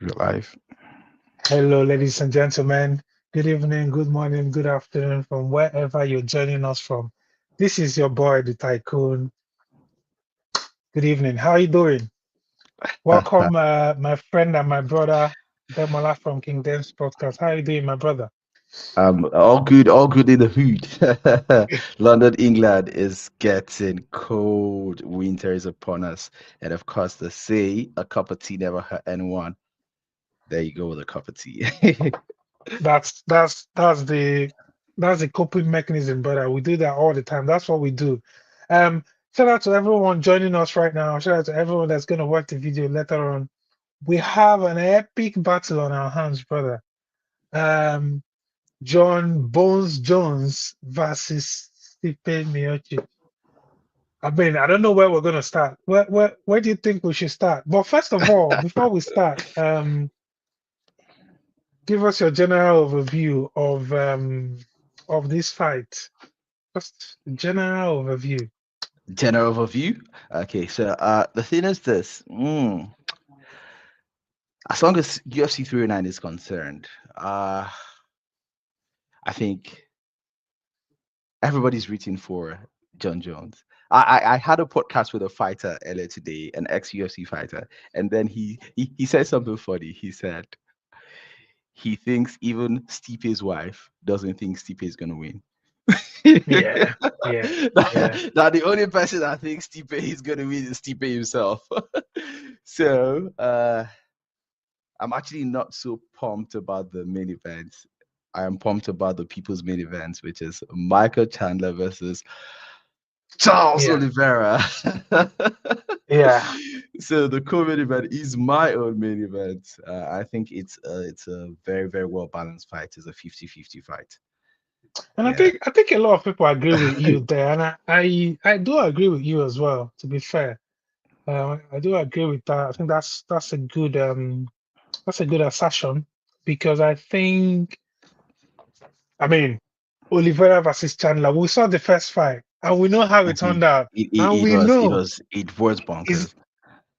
Real life. Hello, ladies and gentlemen. Good evening, good morning, good afternoon from wherever you're joining us from. This is your boy, the Tycoon. Good evening. How are you doing? Welcome, my friend and my brother, Demola from King Dave's podcast. How are you doing, my brother? All good in the hood. London, England is getting cold. Winter is upon us. And of course, they say a cup of tea never hurt anyone. There you go with a cup of tea. That's the coping mechanism, brother. We do that all the time. That's what we do. Um, Shout out to everyone joining us right now. Shout out to everyone that's gonna watch the video later on. We have an epic battle on our hands, brother. Um, John Bones Jones versus Stipe Miocic. I mean, I don't know where we're gonna start. Where do you think we should start? But first of all, before we start, give us your general overview of this fight. Just a general overview. General overview. Okay, so the thing is this. As long as UFC 309 is concerned, I think everybody's rooting for Jon Jones. I had a podcast with a fighter earlier today, an ex UFC fighter, and then he said something funny. He said he thinks even Stipe's wife doesn't think Stipe is gonna win. Yeah, yeah, yeah. Now the only person that thinks Stipe is gonna win is Stipe himself. So I'm actually not so pumped about the main event. I am pumped about the people's main events, which is Michael Chandler versus Charles Yeah, Oliveira. yeah. So the co-main event is my own main event. I think it's a very very well balanced fight. It's a 50-50 fight. And Yeah. I think a lot of people agree with you there, and I do agree with you as well. To be fair, I do agree with that. I think that's a good assertion because I mean Oliveira versus Chandler. We saw the first fight, and we know how it Mhm. turned out, It, it, and it was it was it was bonkers.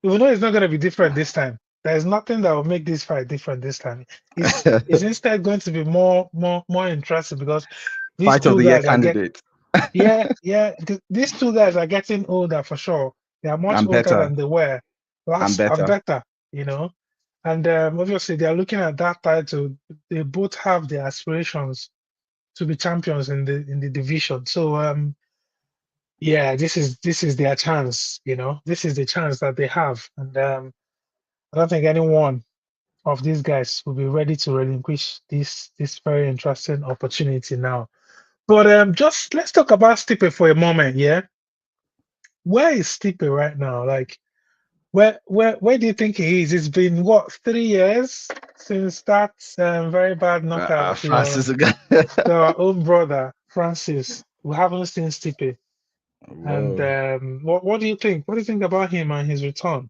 we know it's not going to be different this time. There's nothing that will make this fight different this time. It's instead going to be more interesting because these Fight of two the year guys are get candidate. yeah, because these two guys are getting older for sure. They are much I'm older better. than they were I'm last and better. better, you know. And obviously they are looking at that title. They both have their aspirations to be champions in the division. So yeah, this is their chance, you know. This is the chance that they have. And I don't think anyone of these guys will be ready to relinquish this very interesting opportunity now. But just let's talk about Stipe for a moment, yeah. Where is Stipe right now? Like, where do you think he is? It's been what 3 years since that very bad knockout Francis again. to our own brother Francis. We haven't seen Stipe. And Whoa. what do you think? What do you think about him and his return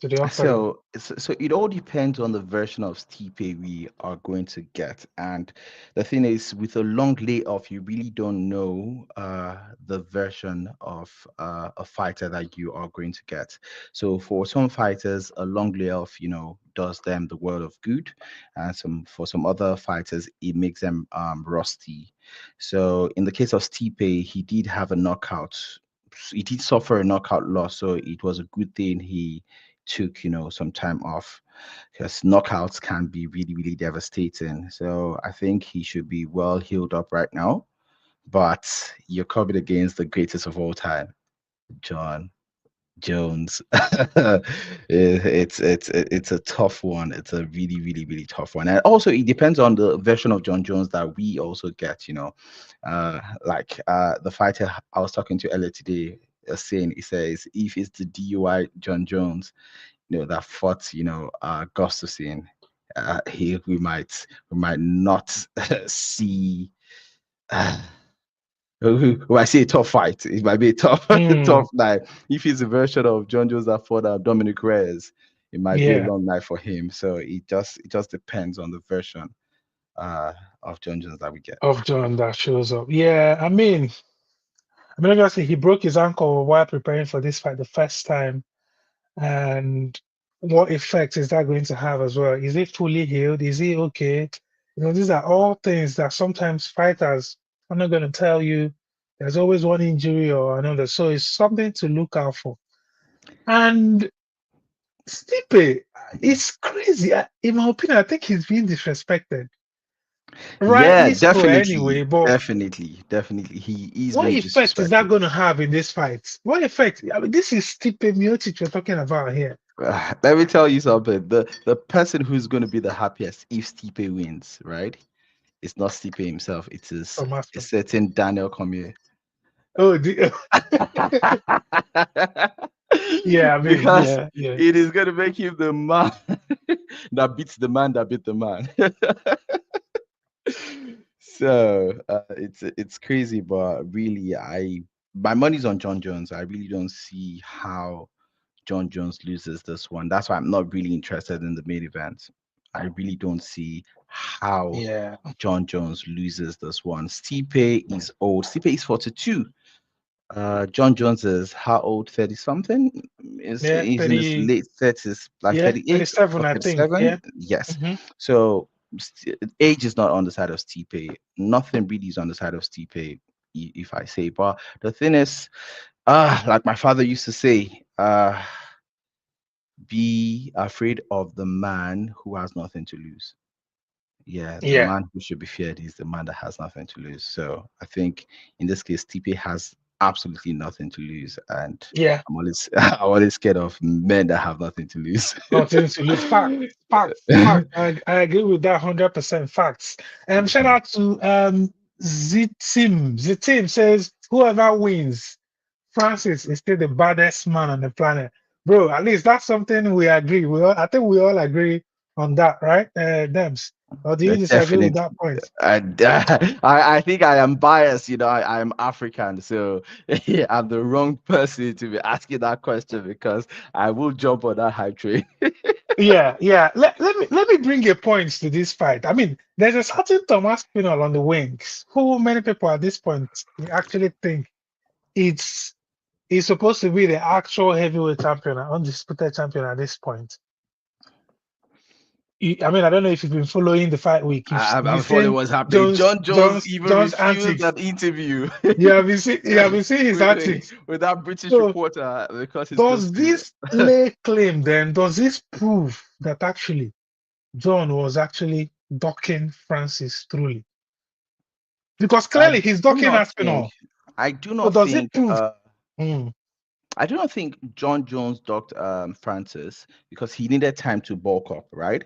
to the octagon? So it all depends on the version of Stipe we are going to get. And the thing is, with a long layoff, you really don't know the version of a fighter that you are going to get. So for some fighters, a long layoff, does them the world of good, and some for some other fighters, it makes them rusty. So in the case of Stipe, he did have a knockout. He did suffer a knockout loss, so it was a good thing he took some time off, because knockouts can be really really devastating. So I think he should be well healed up right now, but you're coming against the greatest of all time, John Jones. It's a tough one. It's a really really really tough one, and also it depends on the version of John Jones that we also get. Like the fighter I was talking to earlier today, saying, he says if it's the DUI John Jones, that fought, Gustafsson, he we might not see. When I say a tough fight, it might be a tough, Hmm. tough night. If it's a version of John Jones that fought Dominic Reyes, it might be a Yeah, long night for him. So it just depends on the version uh, of John Jones that we get. of John that shows up. Yeah, I mean, obviously he broke his ankle while preparing for this fight the first time, and what effect is that going to have as well? Is it fully healed? Is he okay? These are all things that sometimes fighters are not going to tell you. There's always one injury or another. So it's something to look out for. And Stipe, it's crazy. In my opinion, I think he's being disrespected. Yeah, Rightly so definitely, anyway, but definitely. He is what being effect is that disrespected. going to have in this fight? What effect? I mean, this is Stipe Miocic we're talking about here. Let me tell you something. The person who's going to be the happiest if Stipe wins, right? It's not Stipe himself. It is From a Aston. certain Daniel Cormier. Oh, yeah, I mean, Because yeah, yeah, it is going to make him the man that beats the man that beat the man. So it's crazy, but really, I my money's on Jon Jones. I really don't see how Jon Jones loses this one. That's why I'm not really interested in the main event. I really don't see how yeah, Jon Jones loses this one. Stipe is old. Stipe is 42. Jon Jones is how old? 30 something? Is yeah, he's in his 30, late 30s, like yeah, 38 37, or I think. 37? Yeah. Yes. Hmm. So age is not on the side of Stipe. Nothing really is on the side of Stipe, if I say. But the thing is, like my father used to say, be afraid of the man who has nothing to lose. Yeah, the Yeah, man who should be feared is the man that has nothing to lose. So I think in this case, TP has absolutely nothing to lose, and yeah. I'm always I'm always scared of men that have nothing to lose. Nothing to lose. Fact, fact, fact. I agree with that 100% facts. Shout Mhm. out to Zitim. Zitim says whoever wins, Francis is still the baddest man on the planet. Bro, at least that's something we agree. I think we all agree on that, right? Dems. Or do you disagree with Definitely. that point? And I think I am biased, I am African, so I'm the wrong person to be asking that question because I will jump on that hype train. Yeah, yeah. Let me bring a point to this fight. I mean, there's a certain Thomas Pinal on the wings who many people at this point actually think it's he's supposed to be the actual heavyweight champion, undisputed champion at this point. I mean, I don't know if you've been following the fight week. You've been I'm following seeing what's happening. Jon Jones even Jones refused antics. an interview You have been seeing his antics. with that British So reporter because he's close does to. this lay claim then? Does this prove that actually John was actually docking Francis truly? Because I clearly he's do docking not think. Aspinall. I do So not does it think. prove? Mm, I do not think Jon Jones docked Francis because he needed time to bulk up, right?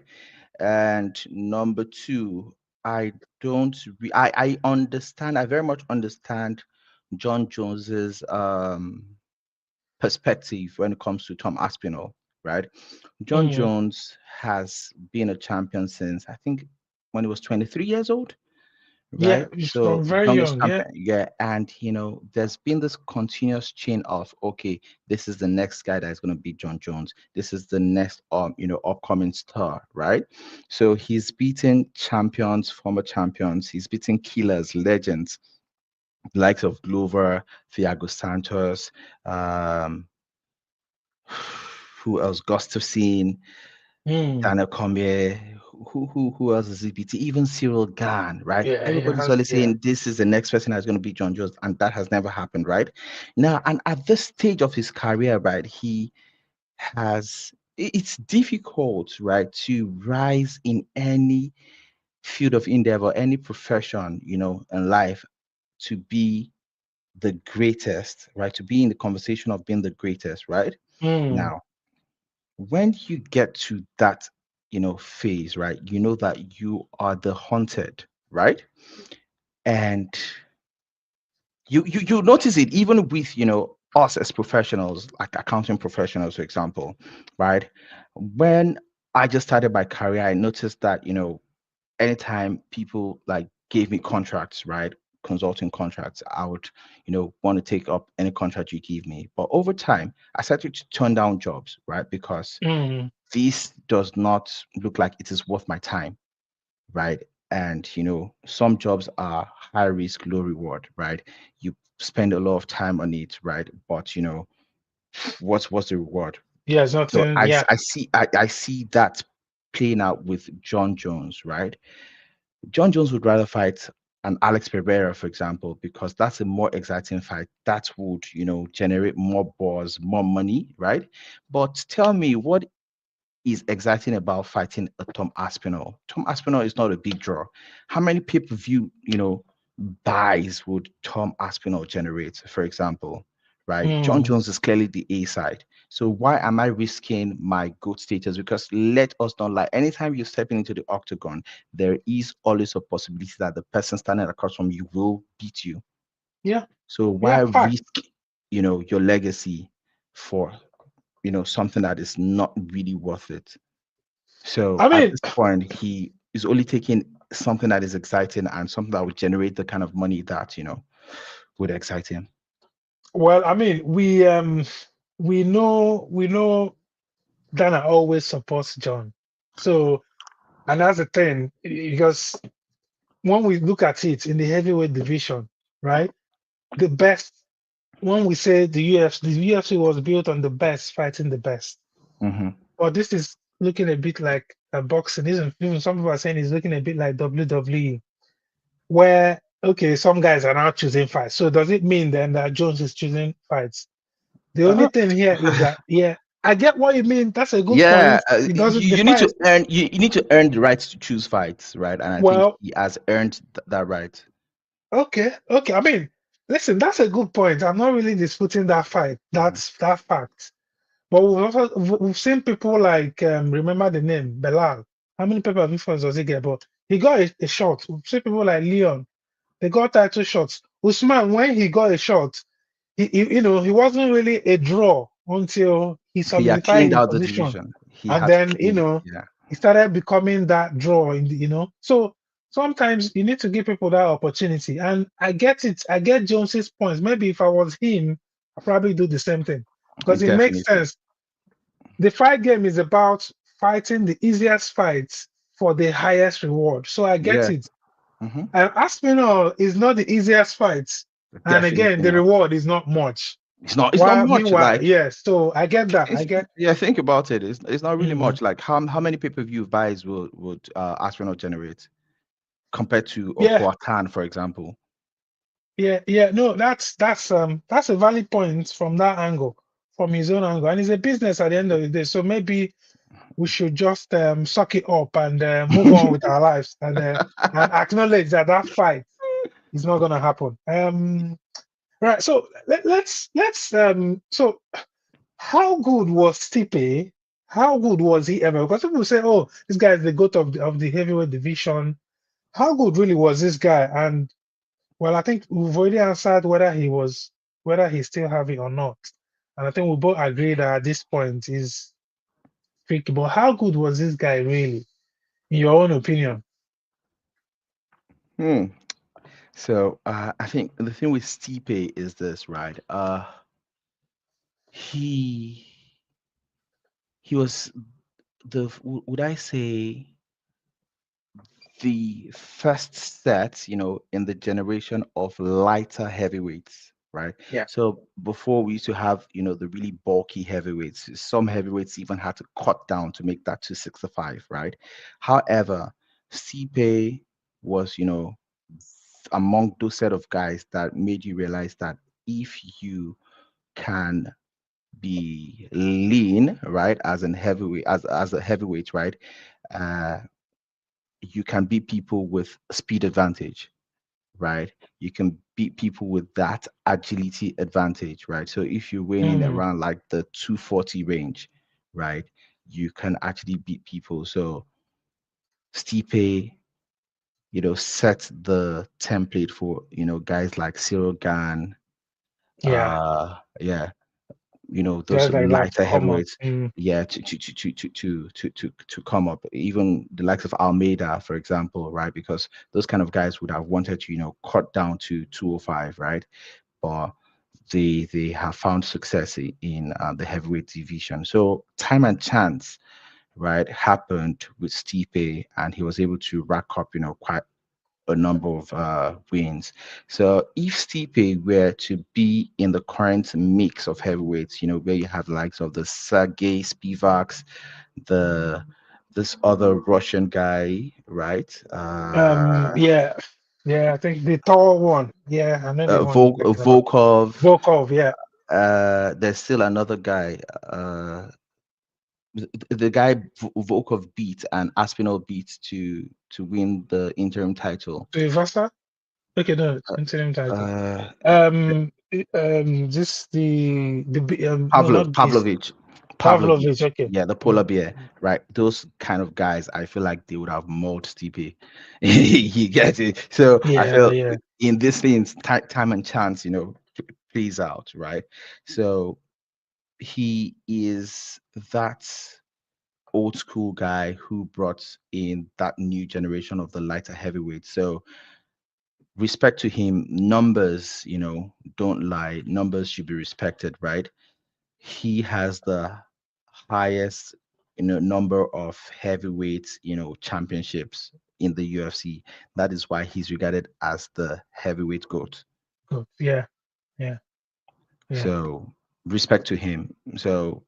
And number two, I don't. I understand. I very much understand Jon Jones's perspective when it comes to Tom Aspinall, right? Jon mm. Jones has been a champion since I think when he was 23 years old, Yeah, right? he's from So very youngest young. Yeah. champion, yeah. And there's been this continuous chain of okay, this is the next guy that is going to beat Jon Jones. This is the next upcoming star, right? So he's beaten champions, former champions. He's beaten killers, legends, the likes of Glover, Thiago Santos, um, who else? Gustafsson, Mm. Daniel Cormier, who else is EBT? Even Cyril Gahn, right? Yeah, he Everybody's has. always Yeah. saying this is the next person that's going to be Jon Jones, and that has never happened, right? Now, and at this stage of his career, right, he has it's difficult, right, to rise in any field of endeavor, any profession, in life to be the greatest, right? To be in the conversation of being the greatest, right? Mm, Now, when you get to that phase, right, you know that you are the hunted, right? And you notice it even with us as professionals, like accounting professionals, for example, right? When I just started my career, I noticed that anytime people like gave me contracts, right, consulting contracts, I would want to take up any contract you give me. But over time I started to turn down jobs, right, because mm, this does not look like it is worth my time, right? And some jobs are high risk, low reward, right? You spend a lot of time on it, right? But what's the reward? Yeah, it's So nothing. Yeah. I see that playing out with Jon Jones, right? Jon Jones would rather fight an Alex Pereira, for example, because that's a more exciting fight. That would, generate more buzz, more money, right? But tell me, what is exciting about fighting a Tom Aspinall? Tom Aspinall is not a big draw. How many pay-per-view, buys would Tom Aspinall generate, for example? Right? Jon Mm. Jones is clearly the A side. So why am I risking my GOAT status? Because let us not lie. Anytime you're stepping into the octagon, there is always a possibility that the person standing across from you will beat you. Yeah. So Yeah. why Fact. risk, your legacy for, something that is not really worth it? So I at mean, this point, he is only taking something that is exciting and something that would generate the kind of money that, would excite him. well, I mean, we know Dana always supports John. So, and that's the thing, because when we look at it in the heavyweight division, right? The best, when we say the UFC was built on the best fighting the best. Hmm. But this is looking a bit like boxing. Isn't even some people are saying it's looking a bit like WWE, where okay, some guys are now choosing fights. So does it mean then that Jones is choosing fights? The only Uh, thing here is that yeah, I get what you mean. That's a good yeah, point. It doesn't you need to defy. earn you need to earn the right to choose fights, right? And I think Well, he has earned that right. okay. I mean, listen, that's a good point. I'm not really disputing that fight. Mhm. That's that fact. But we've seen people like remember the name Belal. How many people have fights does he get? But he got a shot. We've seen people like Leon. They got title shots. Usman, when he got a shot, he wasn't really a draw until he He had solidified cleaned his out the position, division. He and had then cleaned, yeah. he started becoming that draw So sometimes you need to give people that opportunity, and I get it. I get Jones's points. Maybe if I was him, I'd probably do the same thing because it makes Definitely. sense. The fight game is about fighting the easiest fights for the highest reward. So I get Yeah. it. Hmm. And Aspinall is not the easiest fight. And again, Definitely the not. reward is not much. It's not While much. meanwhile, Like, yes, so I get that. I it's get yeah, think about it. It's not really mm, much. Like, how many pay-per-view buys would Astronaut generate compared to yeah, Okoatan, for example? yeah. No, that's a valid point from that angle, from his own angle. And it's a business at the end of the day. So maybe we should just suck it up and move on with our lives and acknowledge that that fight is not gonna happen. Right. So let's so how good was Stipe? How good was he ever? Because people say, "Oh, this guy is the goat of the heavyweight division." How good really was this guy? And well, I think we've already answered whether he still have it or not. And I think we both agree that at this point is tricky. But how good was this guy really, in your own opinion? Hmm. So I think the thing with Stipe is this, right? He he was would I say the first set, in the generation of lighter heavyweights, right? Yeah. So before we used to have, the really bulky heavyweights. Some heavyweights even had to cut down to make that 265, right? However, Stipe was, among those set of guys that made you realize that if you can be lean, right, as an heavyweight, as a heavyweight, right, uh, you can beat people with speed advantage, right? You can beat people with that agility advantage, right? So if you're winning Mm, around like the 240 range, right, you can actually beat people. So Stipe, set the template for, guys like Cyril Gane, yeah, yeah, those guys like that to lighter come up. heavyweights, yeah, to come up, even the likes of Almeida, for example, right? Because those kind of guys would have wanted to, cut down to 205, right? But they have found success in the heavyweight division. So time and chance, right, happened with Stipe, and he was able to rack up, quite a number of wins. So if Stipe were to be in the current mix of heavyweights, where you have the likes of the Sergey Spivaks, the this other Russian guy, right? Yeah, yeah. I think the tall one. Yeah, I know the one you're talking about. Volkov. Volkov. Yeah, There's still another guy. The guy Volkov beat and Aspinall beat to win the interim title. Tuivasa. Okay, no, Uh, interim title. uh, This the no, Pavlov not Beast. Pavlovich Pavlovich. Pavlovich. Okay. Yeah, the polar Mm, bear, right? Those kind of guys, I feel like they would have mauled Stipe. You get it? So I yeah, feel yeah. in these things, time and chance, plays out, right? So he is that old school guy who brought in that new generation of the lighter heavyweight. So respect to him, numbers, don't lie. Numbers should be respected, right? He has the highest, number of heavyweight, championships in the UFC. That is why he's regarded as the heavyweight goat. Good. Yeah, yeah, yeah. So respect to him. So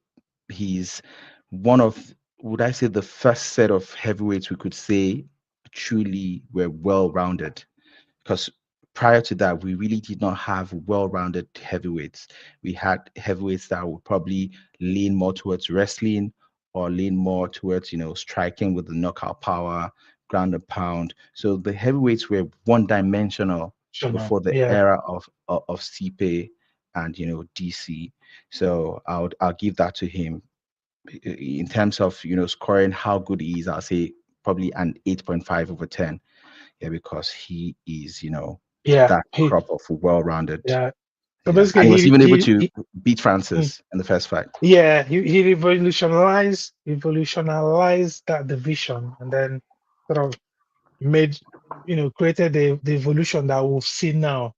he's one of, would I say, the first set of heavyweights we could say truly were well rounded, because prior to that, we really did not have well-rounded heavyweights. We had heavyweights that would probably lean more towards wrestling or lean more towards, striking with the knockout power, ground and pound. So the heavyweights were one-dimensional Sure, no. before the Yeah, era of Stipe and DC. So I'll give that to him. In terms of scoring how good he is, I'll say probably an 8.5 over 10. Yeah, because he is, yeah. that crop of well-rounded. Yeah. So Yeah, and basically, he was even able he, to he beat mm, Francis in the first fight. yeah, he revolutionized that division, and then sort of made, created the evolution that we've seen now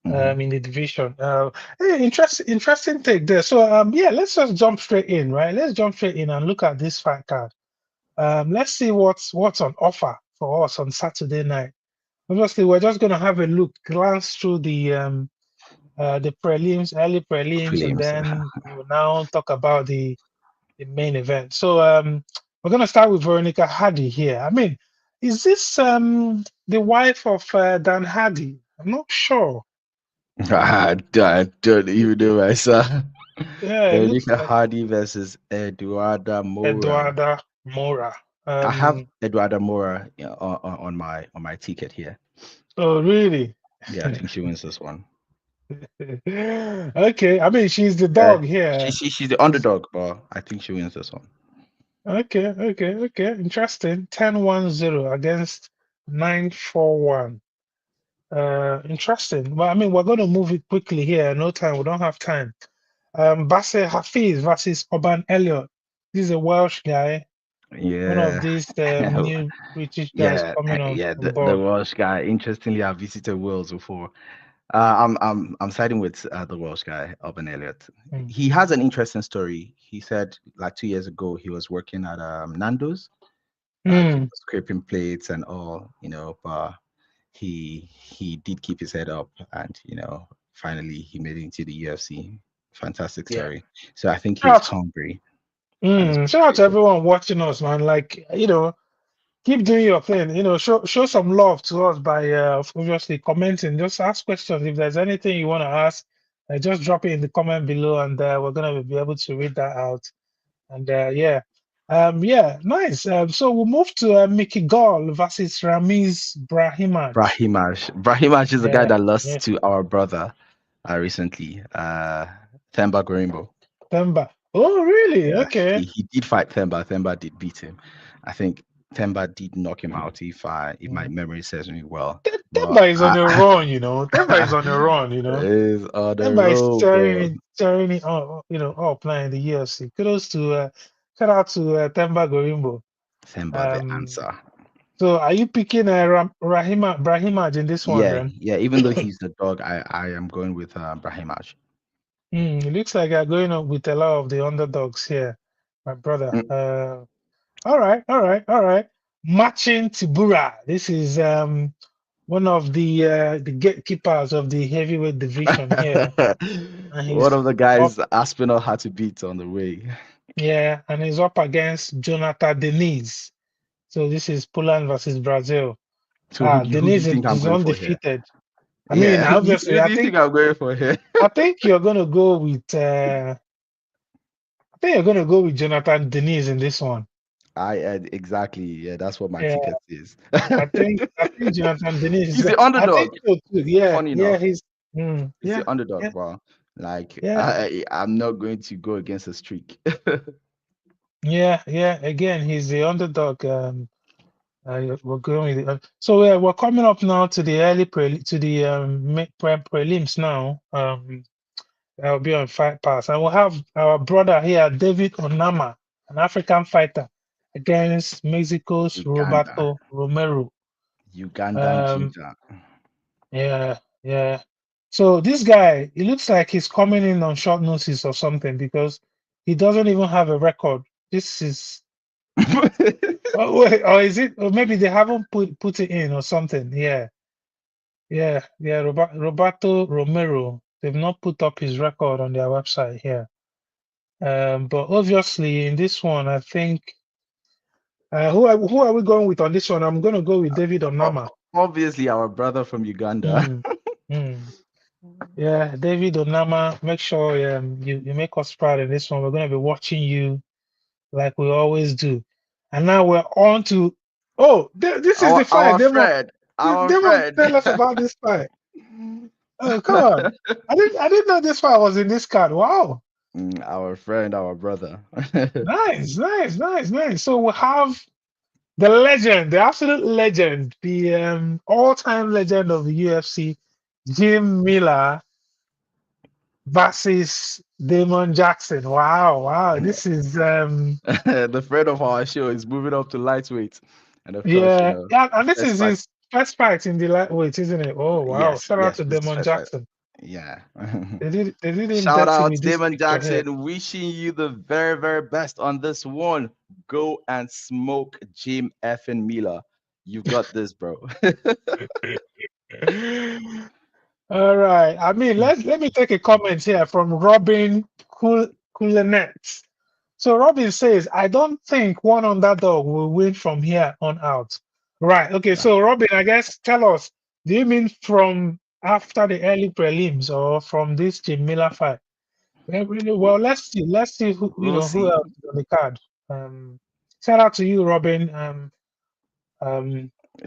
Hmm. in the division. Hey, interesting take there. So yeah, let's just jump straight in, right? Let's jump straight in and look at this fight card. Let's see what's on offer for us on Saturday night. Obviously, we're just gonna have a look, glance through the prelims, early prelims, and Prelims. then we'll now talk about the main event. So we're gonna start with Veronica Hardy here. I mean, is this the wife of Dan Hardy? I'm not sure. I don't even know myself. Yeah, it looks Veronica like Hardy versus Eduarda Moura. Eduarda Mora. I have Eduarda Moura, on my ticket here. Oh really? Yeah, I think she wins this one. Okay, I mean she's the Uh, dog here. she's the underdog, but I think she wins this one. Okay. Interesting. 10-1-0 against 9-4-1. Interesting. Well, I mean, we're going to move it quickly here. No time. We don't have time. Basse Hafiz versus Urban Elliott. This is a Welsh guy, one of Yeah. these new British guys Yeah, coming yeah. on The board. Welsh guy. Interestingly, I visited Wales before. I'm siding with the Welsh guy, Urban Elliott. Mm. He has an interesting story. He said like 2 years ago he was working at Nando's, like Mm, scraping plates and all, but he did keep his head up, and finally he made it into the UFC. Fantastic yeah. story. So I think Shout he's out, hungry and he's shout out to motivated. everyone watching us, man. Like, keep doing your thing. Show some love to us by obviously commenting. Just ask questions. If there's anything you want to ask, just drop it in the comment below, and we're gonna be able to read that out. And yeah, yeah, nice. So we'll move to Mickey Gall versus Ramiz Brahimaj. Brahimaj is the guy Yeah, that lost yeah, to our brother recently, Themba Gorimbo. Themba. Oh, really? Yeah, Okay. he did fight Themba. Themba did beat him. I think Themba did knock him out if my Mm. memory serves me well. But Themba is on a run, Themba is on a run. is on the Themba is road, bro. tearing it up, up playing the UFC. Kudos to shout out to Themba Gorimbo. Themba the Um, answer. so are you picking Brahimaj in this one Yeah, then? yeah. Even though he's the dog, I am going with Brahimaj. It looks like you're going up with a lot of the underdogs here, my brother. Mm, All right. Matching Tibura. This is one of the gatekeepers of the heavyweight division here, and One he's of the up, guys Aspinall had to beat on the way. yeah, and he's up against Jonathan Deniz. So this is Poland versus Brazil. So who do you Denise think I'm is going for here? undefeated. I mean, Yeah, obviously, who do you think I'm going for here? I think you're gonna go with I think you're gonna go with Jonathan Deniz in this one. Exactly. Yeah, that's what my Yeah, ticket is. I think Jonathan Deniz is He's good. the I think underdog. so too. Yeah, Funny yeah, enough, he's he's yeah, the underdog, yeah, bro. Like yeah, I'm not going to go against a streak. yeah. Again, he's the underdog. We're going with it. So yeah, we're coming up now to the to the prelims now. I'll be on Fight Pass, and we'll have our brother here, David Onama, an African fighter, against Mexico's Uganda, Roberto Romero. Ugandan Um, ginger. yeah. So this guy, it looks like he's coming in on short notice or something because he doesn't even have a record. This is, oh, wait, or is it? Or maybe they haven't put it in or something. Yeah. Roberto Romero. They've not put up his record on their website here. But obviously in this one, I think who are we going with on this one? I'm going to go with David Onama. Obviously, our brother from Uganda. Mm, mm. Yeah, David Onama. Make sure you make us proud in this one. We're going to be watching you like we always do. And now we're on to this is the fight. Our They must friend, our they must friend. tell us about this fight. Oh, come on! I didn't know this fight was in this card. Wow, Our friend, our brother. nice. So we have the legend, the absolute legend, the all-time legend of the UFC, Jim Miller versus Damon Jackson. Wow. This is The friend of our show is moving up to lightweight. And of course, yeah, and this first is fight. his first fight in the lightweight, isn't it? Oh wow. Yes, Shout out yes, to this is Damon first fight. Jackson. Yeah. They did him Shout dirty out with this Damon picture here. Jackson, wishing you the very, very best on this one. Go and smoke Jim effing Miller. You've got this, bro. All right. I mean, let me take a comment here from Robin Coulinet. So Robin says, I don't think one underdog will win from here on out. Right. Okay. So Robin, I guess tell us, do you mean from after the early prelims or from this Jim Miller fight? Well, let's see. Let's see who We'll who see. else is on the card. Um, Shout out to you, Robin. Um,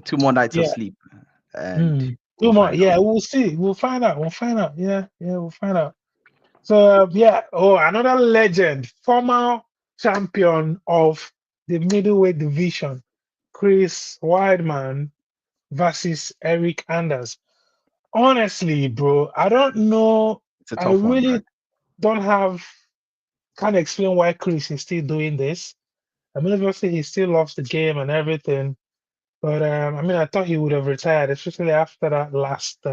2 more nights of yeah. sleep, and we'll Two more. find out. Yeah, we'll see. We'll find out. Yeah, we'll find out. So yeah, another legend, former champion of the middleweight division, Chris Weidman versus Eric Anders. Honestly, bro, I don't know. It's a I tough one, right? really don't have can't explain why Chris is still doing this. I mean, obviously he still loves the game and everything, but I mean, I thought he would have retired, especially after that last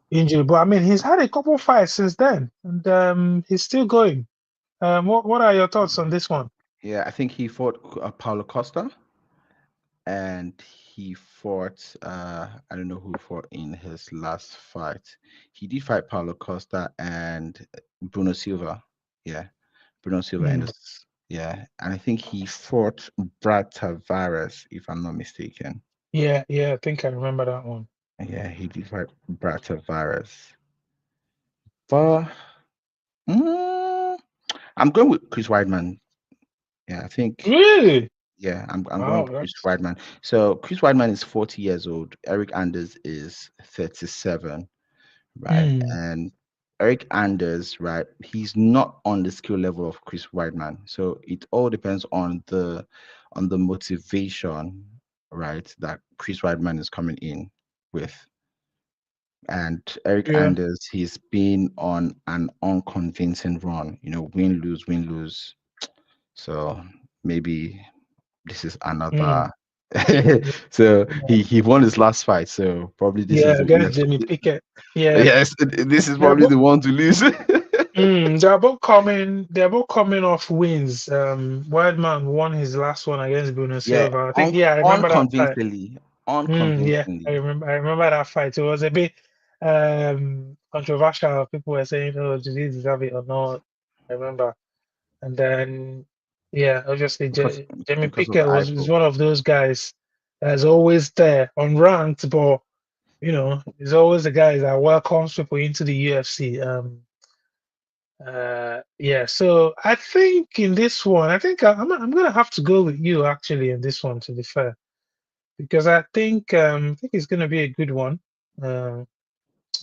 injury. But I mean, he's had a couple fights since then, and he's still going. What are your thoughts on this one? Yeah, I think he fought Paulo Costa, and he fought I don't know who fought in his last fight. He did fight Paulo Costa and Bruno Silva. Yeah, Bruno Silva and Hmm. yeah, and I think he fought Brad Tavares, if I'm not mistaken. Yeah, I think I remember that one. Yeah, he did fight Brad Tavares. But mm, I'm going with Chris Weidman. Yeah, I think. Really? Yeah, I'm going Wow, with Chris that's Weidman. So Chris Weidman is 40 years old. Eric Anders is 37, right? hmm. And Eric Anders, right? He's not on the skill level of Chris Weidman. So it all depends on the motivation, right? That Chris Weidman is coming in with. And Eric Yeah. Anders, he's been on an unconvincing run. Win lose, win lose. So maybe this is Hmm. another. So Yeah, he won his last fight. So probably this is yeah, the against Jamie Pickett. Yeah, yes, this is they're probably both. the one to lose. They're both coming. They're both coming off wins. Wildman won his last one against Bruno Yeah, Silva. I think. Yeah, I remember that fight. unconvincingly, Yeah, I unconvincingly. remember. I remember that fight. It was a bit controversial. People were saying, "Oh, did he deserve it or not?" I remember. And then, yeah, obviously, because Jamie because of the Pickett is eyeball. one of those guys that's always there, unranked, but he's always the guy that welcomes people into the UFC. Yeah. So I think in this one, I think I'm gonna have to go with you actually in this one, to be fair, because I think it's gonna be a good one.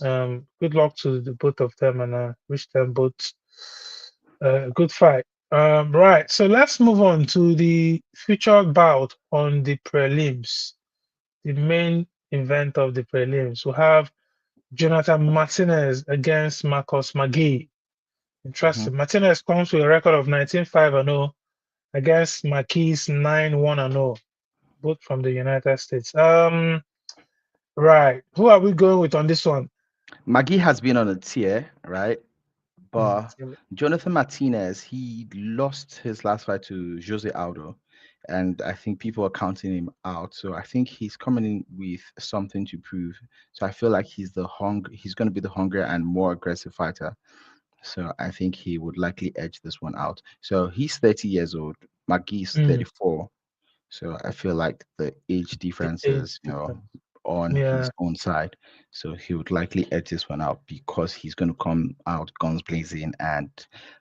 Um, good luck to the both of them, and wish them both a good fight. Right, so let's move on to the featured bout on the prelims, the main event of the prelims. We have Jonathan Martinez against Marcus McGee. Mhm. Interesting. Martinez comes with a record of 19-5-0 against McGee's 9-1-0, both from the United States. Right. Who are we going with on this one? Maggie has been on a tear, right? But Mm, Jonathan Martinez, he lost his last fight to Jose Aldo, and I think people are counting him out. So I think he's coming in with something to prove. So I feel like he's going to be the hungrier and more aggressive fighter. So I think he would likely edge this one out. So he's 30 years old. Maggie's mm, 34. So I feel like the age the difference age is, difference. on his Yeah. own side. So he would likely edge this one out because he's going to come out guns blazing and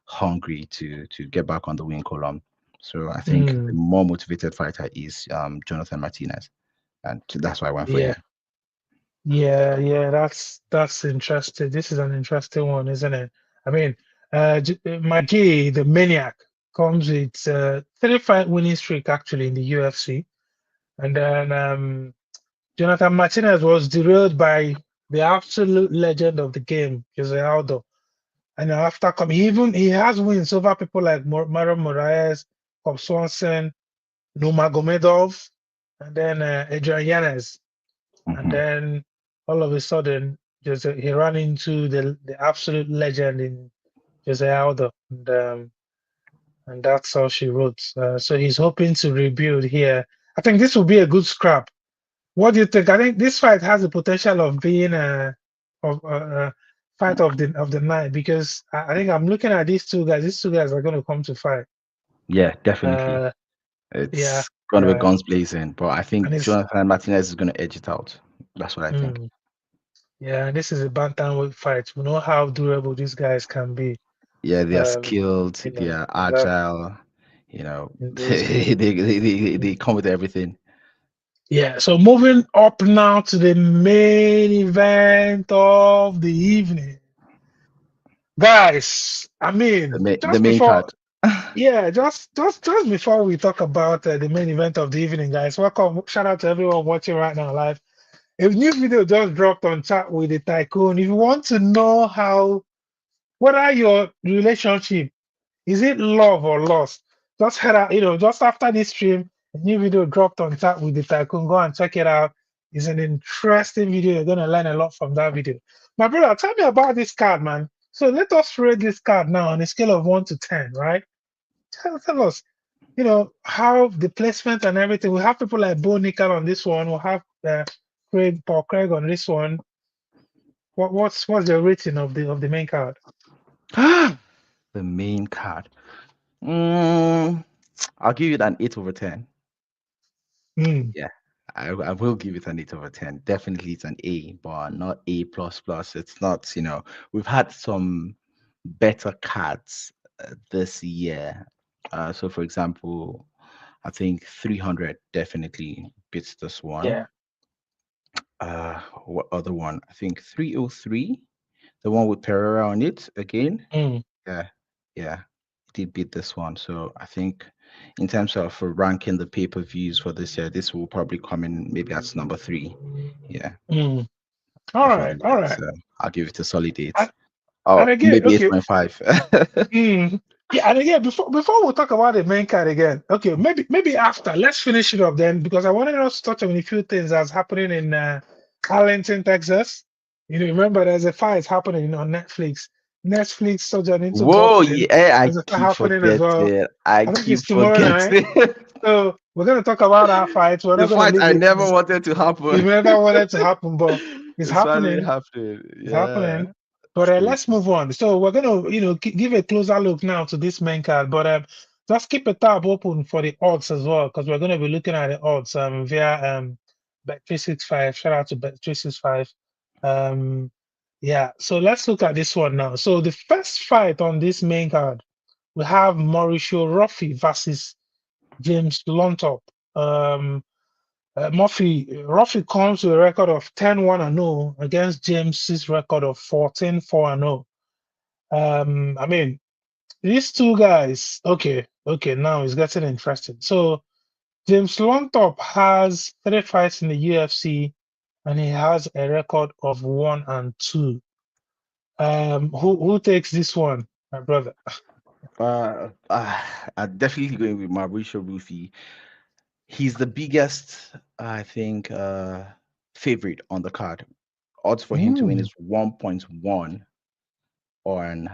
hungry to get back on the win column. So I think the Mm, more motivated fighter is Jonathan Martinez, and that's why I went for yeah. him. Yeah. That's interesting. This is an interesting one, isn't it? I mean, McGee, the maniac, comes with 35 winning streak actually in the UFC, and then Jonathan Martinez was derailed by the absolute legend of the game, Jose Aldo. And after coming, he has wins over people like Mario Moraes, Cobb Swanson, Nurmagomedov, and then Adrian Yanez. And Hmm. then all of a sudden, he ran into the absolute legend in Jose Aldo, and that's how she wrote. So he's hoping to rebuild here. I think this will be a good scrap. What do you think? I think this fight has the potential of being a fight of the night, because I think I'm looking at these two guys. These two guys are going to come to fight. Yeah, definitely. Uh, yeah, It's going to be uh, guns blazing, but I and think it's Jonathan Martinez is going to edge it out. That's what I think. mm, yeah, and this is a bantamweight fight. We know how durable these guys can be. Yeah, they are Um, skilled, you they know, are in that agile, in those they mm. come with everything. Yeah. So moving up now to the main event of the evening, guys. I mean, The just main before. card. Yeah, just before we talk about the main event of the evening, guys, welcome. Shout out to everyone watching right now live. A new video just dropped on Chat with the Tycoon. If you want to know what are your relationship, is it love or lost? Just head out, just after this stream, a new video dropped on Chat with the Tycoon. Go and check it out. It's an interesting video. You're gonna learn a lot from that video. My brother, tell me about this card, man. So let us rate this card now on a scale of 1 to 10, right? Tell us, how the placement and everything. We have people like Bo Nickel on this one. We'll have Paul Craig on this one. What's the rating of the main card? The main card. Mm, I'll give it an 8/10. Mm, Yeah, I will give it an 8/10. Definitely it's an A, but not A plus plus. It's not, we've had some better cards this year. So for example, I think 300 definitely beats this one. yeah. What other one? I think 303, the one with Pereira on it again. Mm, Yeah, yeah, it did beat this one. So I think in terms of ranking the pay-per-views for this year, this will probably come in maybe as number three. Yeah, mm. I All feel right, like all that. right. So I'll give it a solid eight. And, Oh, and again, maybe okay. 8.5. Mm, yeah, and again, before we talk about the main card again, okay, maybe after. Let's finish it up then, because I wanted us to touch on a few things that's happening in Arlington, Texas. Remember there's a fight happening on Netflix. Netflix surgeon into Whoa, boxing. yeah, I There's a fight keep happening as well. forgetting. I I think keep it's tomorrow night. forgetting. So we're gonna talk about our fights. We're The not gonna fight leave I it. never wanted to We happen. never wanted to happen, but it's It's finally happening. happening. It's Yeah, happening. But it's let's crazy. move on. So we're gonna, give a closer look now to this main card. But just keep a tab open for the odds as well, because we're gonna be looking at the odds via Bet365. Shout out to Bet365. Um, yeah. So let's look at this one now. So the first fight on this main card, we have Mauricio Roffi versus James Lontop. Um, Ruffy comes with a record of 10-1 and 0 against James's record of 14-4 and 0. I mean, these two guys, okay, now it's getting interesting. So James Longtop has 3 fights in the UFC and he has a record of 1 and 2. Who takes this one, my brother? I'm definitely going with Mauricio Rufy. He's the biggest, I think, favorite on the card. Odds for him to win Mm, is 1.1 on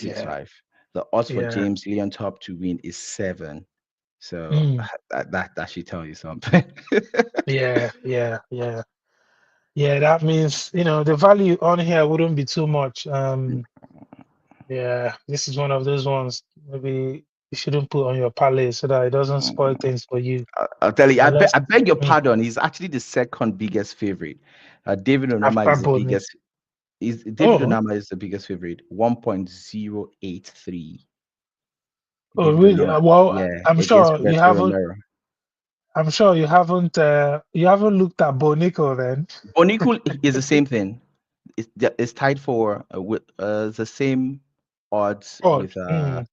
yeah, Bet365. The odds for yeah, James Leon Top to win is 7. So mm, that should tell you something. yeah. Yeah, that means, the value on here wouldn't be too much. Yeah, this is one of those ones maybe you shouldn't put on your palette so that it doesn't spoil things for you. I'll tell you, But let's I beg your mm, pardon. He's actually the second biggest favorite. David Onama after is the Bonnie. biggest. Is David Oh, Onama is the biggest favorite? 1.083. oh, David really? Onama, Well, yeah, against Roberto Romero. I'm sure you haven't looked at Bonico then. Onikul is the same thing. It's tied for with the same odds Odd. Mm,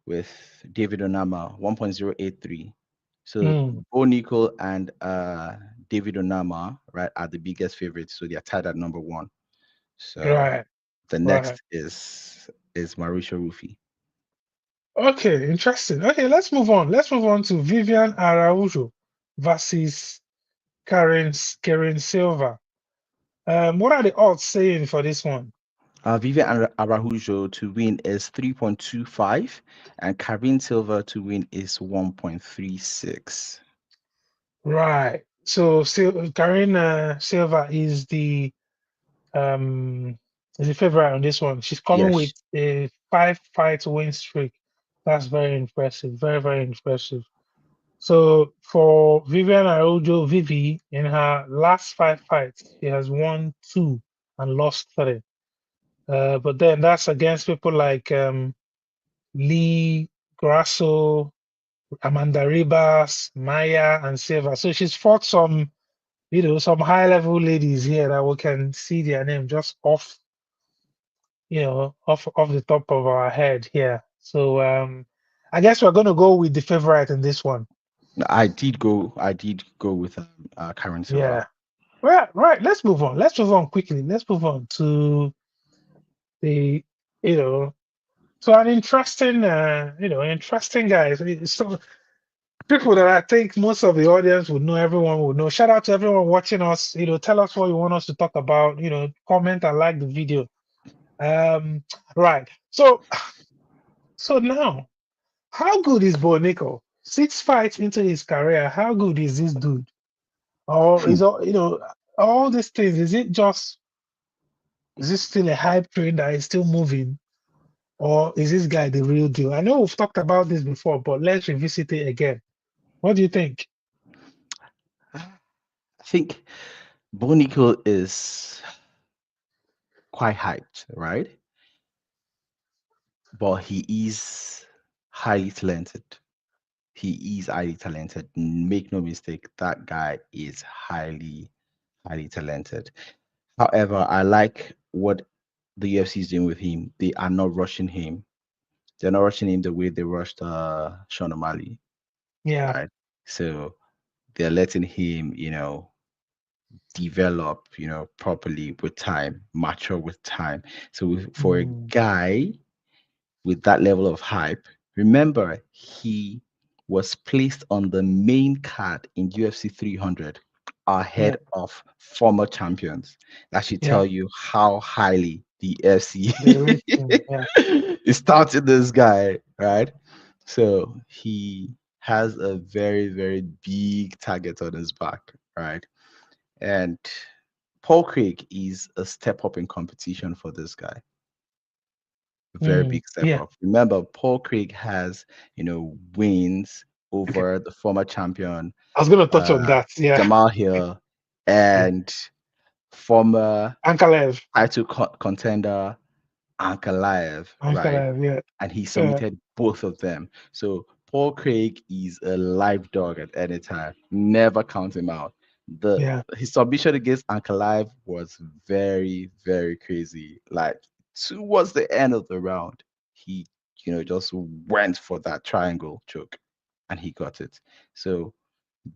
with David Onama 1.083. So mm, Onikul and David Onama, right, are the biggest favorites. So they're tied at number one. So right, the right. next is Mauricio Rufy. Okay, interesting. Okay, let's move on. Let's move on to Vivian Araujo versus Karen Silva. What are the odds saying for this one? Vivian Araujo to win is 3.25, and Karin Silva to win is 1.36. Right. So Karen Silva um is the favorite on this one. She's coming with Yes. a 5 fight win streak. That's very impressive. Very, very impressive. So for Vivian Araujo, Vivi, in her last 5 fights, she has won 2 and lost 3. But then that's against people like Lee Grasso, Amanda Ribas, Maya, and Silva. So she's fought some high level ladies here that we can see their name just off the top of our head here. So I guess we're gonna go with the favorite in this one. I did go with Karin Silva. Yeah. Right. Let's move on. Let's move on quickly. Let's move on to the you know to an interesting interesting guys. So people that I think most of the audience would know, everyone would know. Shout out to everyone watching us. Tell us what you want us to talk about. Comment and like the video. Right. So now, how good is Bo Nickel? 6 fights into his career, how good is this dude? Or all these things? Is it still a hype train that is still moving, or is this guy the real deal? I know we've talked about this before, but let's revisit it again. What do you think? I think Bonico is quite hyped, right? But he is highly talented. He is highly talented. Make no mistake, that guy is highly talented. However, I like what the UFC is doing with him. They are not rushing him. They're not rushing him the way they rushed Sean O'Malley, Yeah. right? So they're letting him, develop, properly with time, mature with time. So for a Mm, guy with that level of hype, remember he was placed on the main card in UFC 300 yeah. ahead of former champions. That should Yeah. tell you how highly the FC The rating. Yeah. is touting this guy, right? So he has a very, very big target on his back, right? And Paul Craig is a step up in competition for this guy. Very big step Yeah, up. Remember, Paul Craig has, wins okay. over the former champion, I was gonna touch on uh, that. Yeah, Jamal Hill, yeah. and former Ankalev, title contender Ankalaev, right? Ankalev. Yeah, And he yeah, submitted both of them. So Paul Craig is a live dog at any time. Never count him out. The yeah, His submission against Ankalaev was very, very crazy. Like towards the end of the round, he, just went for that triangle choke and he got it. So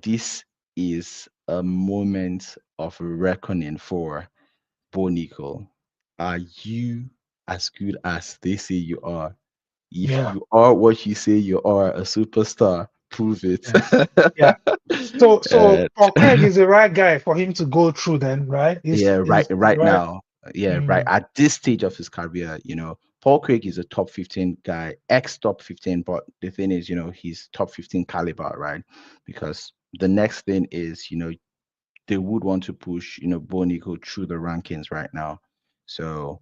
this is a moment of reckoning for Bo Nickel. Are you as good as they say you are? If yeah, you are what you say you are, a superstar, prove it. yeah, yeah. So And Paul Craig is the right guy for him to go through then, right? yeah, Is right right. now, yeah, right Mm, at this stage of his career, Paul Craig is a top 15 guy, ex top 15, but the thing is, he's top 15 caliber, right? Because the next thing is, they would want to push, Bonico through the rankings right now. So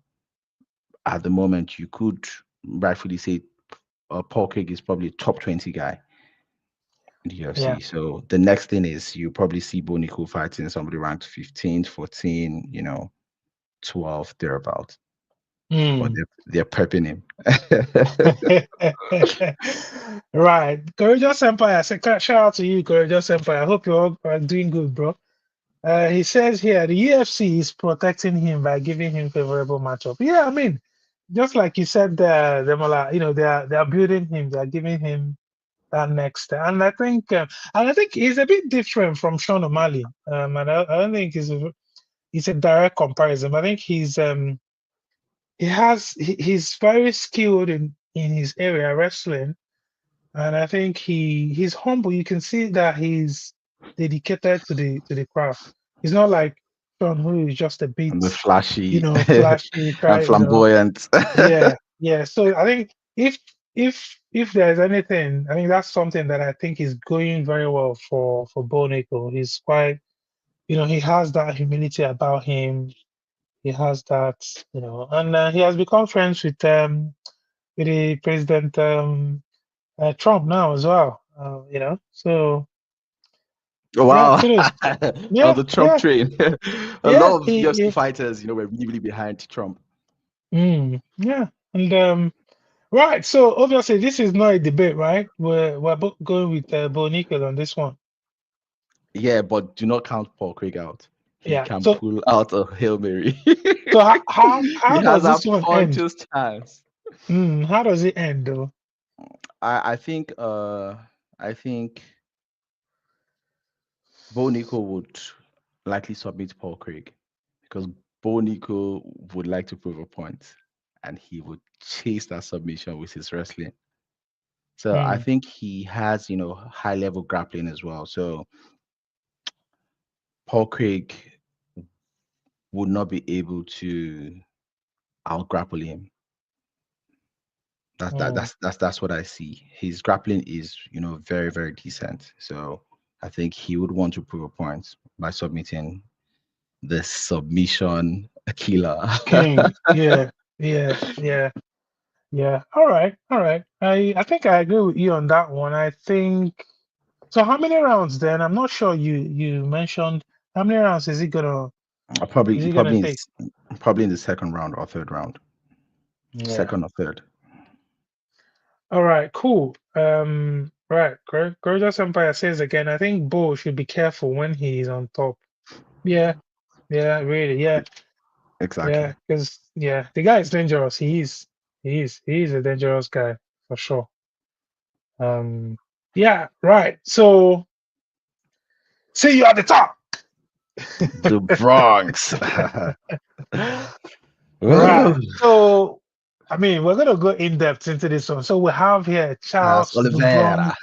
at the moment, you could rightfully say Paul Craig is probably a top 20 guy in the yeah. UFC. So the next thing is you probably see Bonico fighting somebody ranked 15, 14, 12, thereabout. But Mm. they're prepping him. Right. Courageous Empire. Shout out to you, Courageous Empire. I hope you're all are doing good, bro. He says here the UFC is protecting him by giving him favorable matchup. Yeah, I mean, just like you said, they are building him, they are giving him that next step. And I think he's a bit different from Sean O'Malley. And I don't think it's a direct comparison. I think he's very skilled in his area wrestling, and I think he's humble. You can see that he's dedicated to the craft. He's not like Sean, who is just a bit, And the flashy flashy, and try, flamboyant. yeah, yeah. So I think if there's anything, I think that's something that I think is going very well for Bo Nickal. He's quite, he has that humility about him. He has that, and he has become friends with the President Trump now as well. So yeah, Wow. kudos. On Yeah, the Trump yeah, train. A yeah. lot of UFC fighters, were really behind Trump. Yeah, and right. So obviously, this is not a debate, right? We're both going with Bo Nickel on this one. Yeah, but do not count Paul Craig out. He Yeah. can So pull out a Hail Mary. so how He has does a this one end? puncher's chance. How does it end though? I think Bo Nico would likely submit Paul Craig because Bo Nico would like to prove a point and he would chase that submission with his wrestling. So I Mm, think he has, high level grappling as well. So Paul Craig would not be able to out grapple him. That's that mm. that's what I see. His grappling is, very, very decent. So I think he would want to prove a point by submitting the submission killer. King. Yeah, yeah, yeah. Yeah. All right. All right. I think I agree with you on that one. I think so. How many rounds then? I'm not sure you mentioned how many rounds probably is he gonna probably in take? probably in the second round or third round. Yeah. Second or third. All right, cool. Right. Gorgeous Empire says again, I think Bo should be careful when he is on top. Yeah, yeah, really, yeah, Exactly. yeah, because yeah, the guy is dangerous. He is a dangerous guy for sure. Um, yeah, right. So see you at the top. The Bronx. Right. Woo! So, I mean, we're gonna go in depth into this one. So we have here As Charles Oliveira. Dubron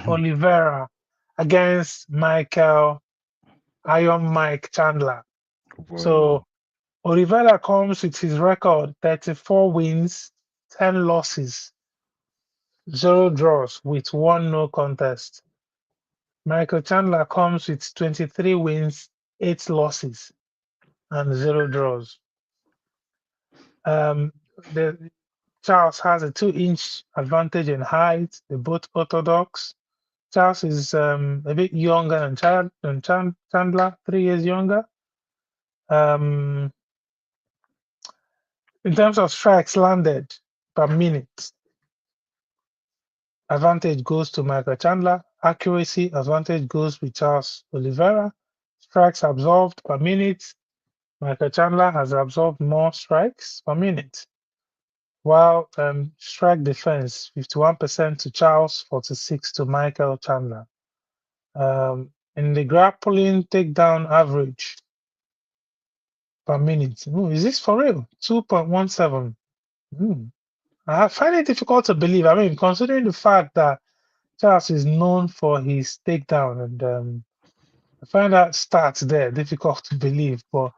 Oliveira against Michael Iron Mike Chandler. Whoa. So Oliveira comes with his record 34 wins, 10 losses. 0 draws with 1 no contest. Michael Chandler comes with 23 wins, 8 losses, and 0 draws. The Charles has a 2-inch advantage in height. They're both orthodox. Charles is a bit younger than Chandler, 3 years younger. In terms of strikes landed per minute, advantage goes to Michael Chandler. Accuracy advantage goes with Charles Oliveira. Strikes absorbed per minute, Michael Chandler has absorbed more strikes per minute. While strike defense, 51% to Charles, 46 to Michael Chandler. In the grappling takedown average per minute, is this for real? 2.17. I find it difficult to believe. I mean, considering the fact that Charles is known for his takedown, and I find that stats there difficult to believe. But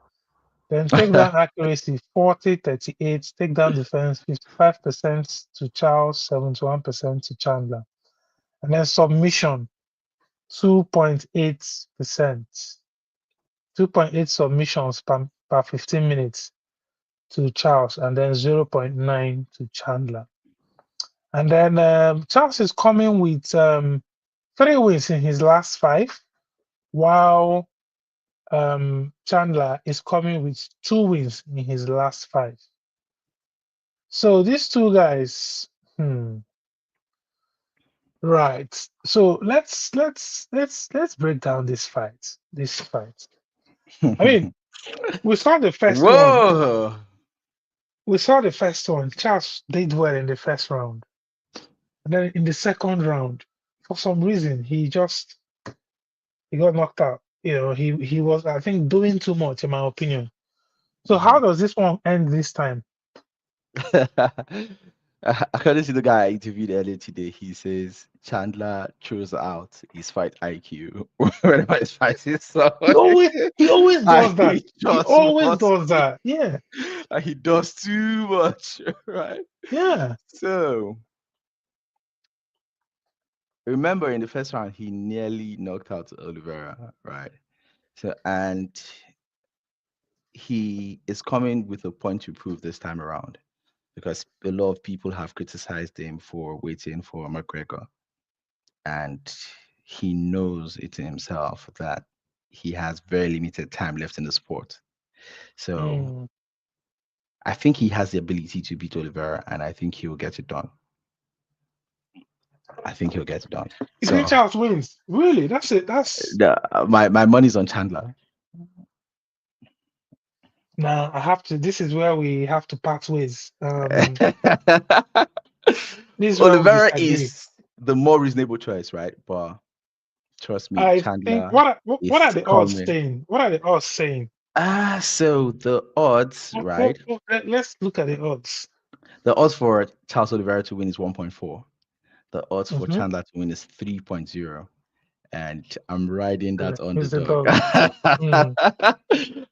then takedown accuracy 40-38, takedown defense 55% to Charles, 71% to Chandler. And then submission 2.8%. 2.8 submissions per 15 minutes to Charles, and then 0.9 to Chandler. And then Charles is coming with 3 wins in his last 5, while Chandler is coming with 2 wins in his last 5. So these two guys, right. So let's break down this fight. I mean, we saw the first one. Whoa! We saw the first one. Charles did well in the first round. And then in the second round, for some reason, he got knocked out. He was, I think, doing too much, in my opinion. So how does this one end this time? According to the guy I interviewed earlier today, he says Chandler throws out his fight IQ whenever he's fighting He someone. always he always And does that. he He just always wants does that. Yeah. and he does too much, right? Yeah. So remember in the first round he nearly knocked out Oliveira, right? So and he is coming with a point to prove this time around because a lot of people have criticized him for waiting for McGregor, and he knows it himself that he has very limited time left in the sport. So Mm. I think he has the ability to beat Oliveira, and I think he will get it done. I think he'll get it done. You think So Charles wins? Really? That's it. That's my money's on Chandler. now I have to. This is where we have to part ways. This is where we Oliveira disagree. is the more reasonable choice, right? But trust me, I think Chandler what are is the odds coming. saying? What are the odds saying? So the odds, right? Let's look at the odds. The odds for Charles Oliveira to win is 1.4. The odds for Mm-hmm. Chandler to win is 3.0. And I'm riding that Who's the underdog. dog? Mm.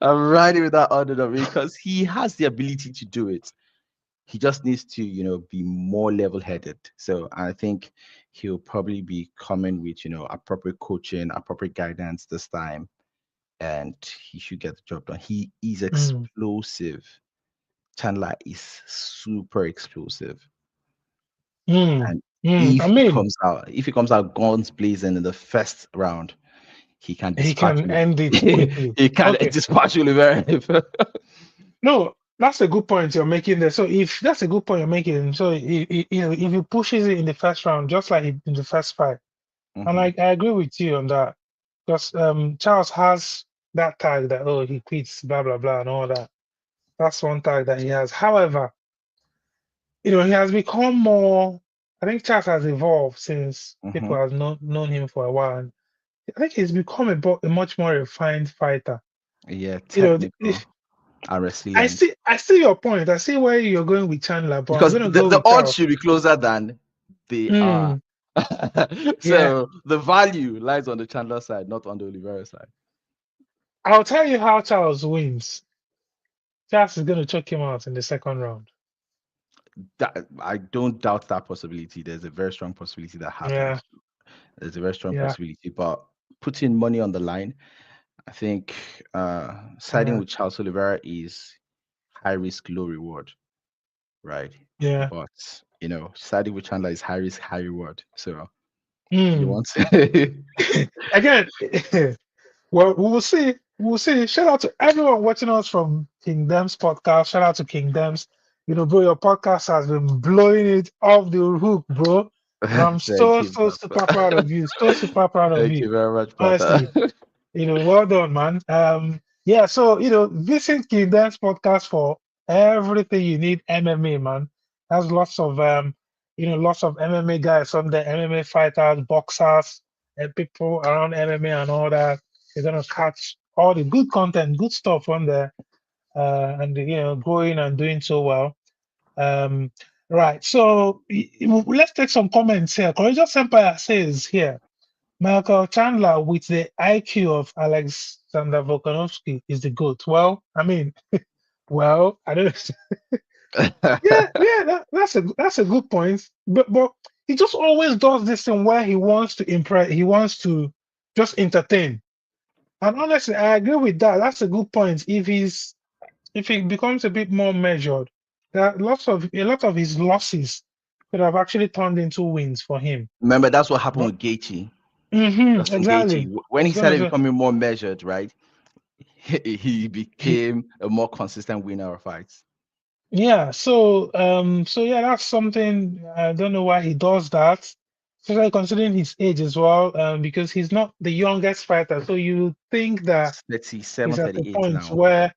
I'm riding with that underdog because he has the ability to do it. He just needs to, be more level-headed. So I think he'll probably be coming with, appropriate coaching, appropriate guidance this time, and he should get the job done. He is Mm. explosive. Chandler is super explosive. Mm. And Mm. if I he mean, comes out, guns blazing in the first round, he can he dispatch can you. end it quickly. He can Okay. dispatch you very. No, that's a good point you're making there. So if that's a good point you're making, so if he pushes it in the first round, just like in the first fight, and Mhm. I agree with you on that, because Charles has that tag that he quits, blah blah blah, and all that. That's one tag that he has. However, he has become more. I think Charles has evolved since people Mhm. have known him for a while. And I think he's become a much more refined fighter. Yeah, You know, technical and I resilient. see your point. I see where you're going with Chandler, but I'm Because gonna the, go the with odds Charles. should be closer than they are. Mm, yeah, So the value lies on the Chandler side, not on the Oliveira side. I'll tell you how Charles wins. Charles is gonna choke him out in the second round. that I don't doubt that possibility. There's a very strong possibility that Yeah, happens. There's a very strong yeah, possibility, but putting money on the line, I think siding yeah, with Charles Oliveira is high risk, low reward, right? yeah. But siding with Chandler is high risk, high reward. So you Mm. want to Again, well, we will see. We'll see. Shout out to everyone watching us from Kingdom's podcast. Shout out to Kingdoms. Bro, your podcast has been blowing it off the hook, bro. And I'm thank so, you, so super brother. proud of you. So super proud of Thank you. you very much, brother. Honestly. Well done, man. Yeah, so visit Kingdom's podcast for everything you need MMA, man. There's lots of MMA guys on there, MMA fighters, boxers, and people around MMA and all that. You're gonna catch all the good content, good stuff on there, and growing and doing so well. Um, right. So let's take some comments here. Courageous Empire says here. Michael Chandler with the IQ of Alexander Volkanovski is the GOAT. Well, I mean, I don't. Yeah, that's a good point. But he just always does this thing where he wants to impress. He wants to just entertain. And honestly, I agree with that. That's a good point. If he becomes a bit more measured, there are a lot of his losses could have actually turned into wins for him. Remember, that's what happened But with Gaethje. Justin Gaethje. exactly. I When he was gonna started say. becoming more measured, right? He became a more consistent winner of fights. Yeah, so yeah, that's something I don't know why he does that, especially considering his age as well, because he's not the youngest fighter. So you think that he's 37, at the 38 point now. where,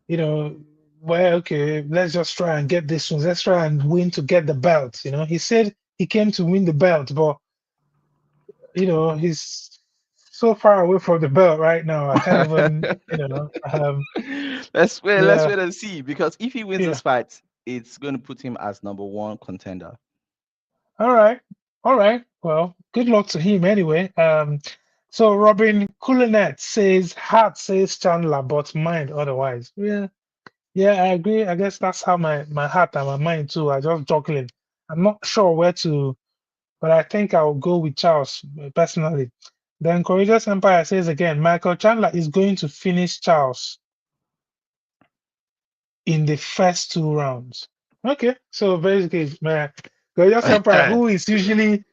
you know, where okay, let's just try and get this one, let's try and win to get the belt. He said he came to win the belt, but he's so far away from the belt right now. I can't even, Let's yeah, wait and see, because if he wins yeah. this fight, it's going to put him as number one contender. All right. All right. Well, good luck to him anyway. So Robin Coulinet says heart says Chandler, but mind otherwise. Yeah, yeah, I agree. I guess that's how my heart and my mind too are just juggling. I'm not sure where to, but I think I'll go with Charles personally. Then Courageous Empire says again, Michael Chandler is going to finish Charles in the first two rounds. Okay, so basically, Courageous Empire, who is usually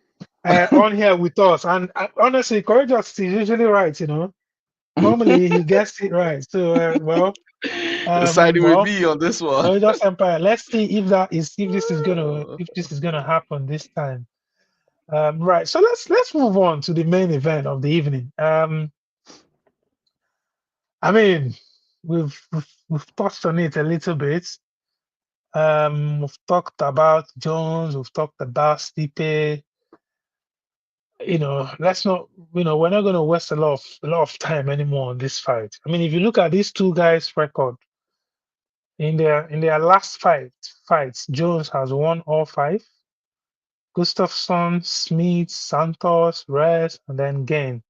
on here with us. And honestly, Courageous is usually right. Normally he gets it right. So, Siding with well, me on this one. Courageous Empire. Let's see if this is gonna happen this time. Right. So let's move on to the main event of the evening. I mean, we've touched on it a little bit. We've talked about Jones. We've talked about Stipe. Let's not, we're not going to waste a lot of time anymore on this fight. I mean, if you look at these two guys' record in their last fights, Jones has won all five. Gustafsson, Smith, Santos, Reyes, and then Gain.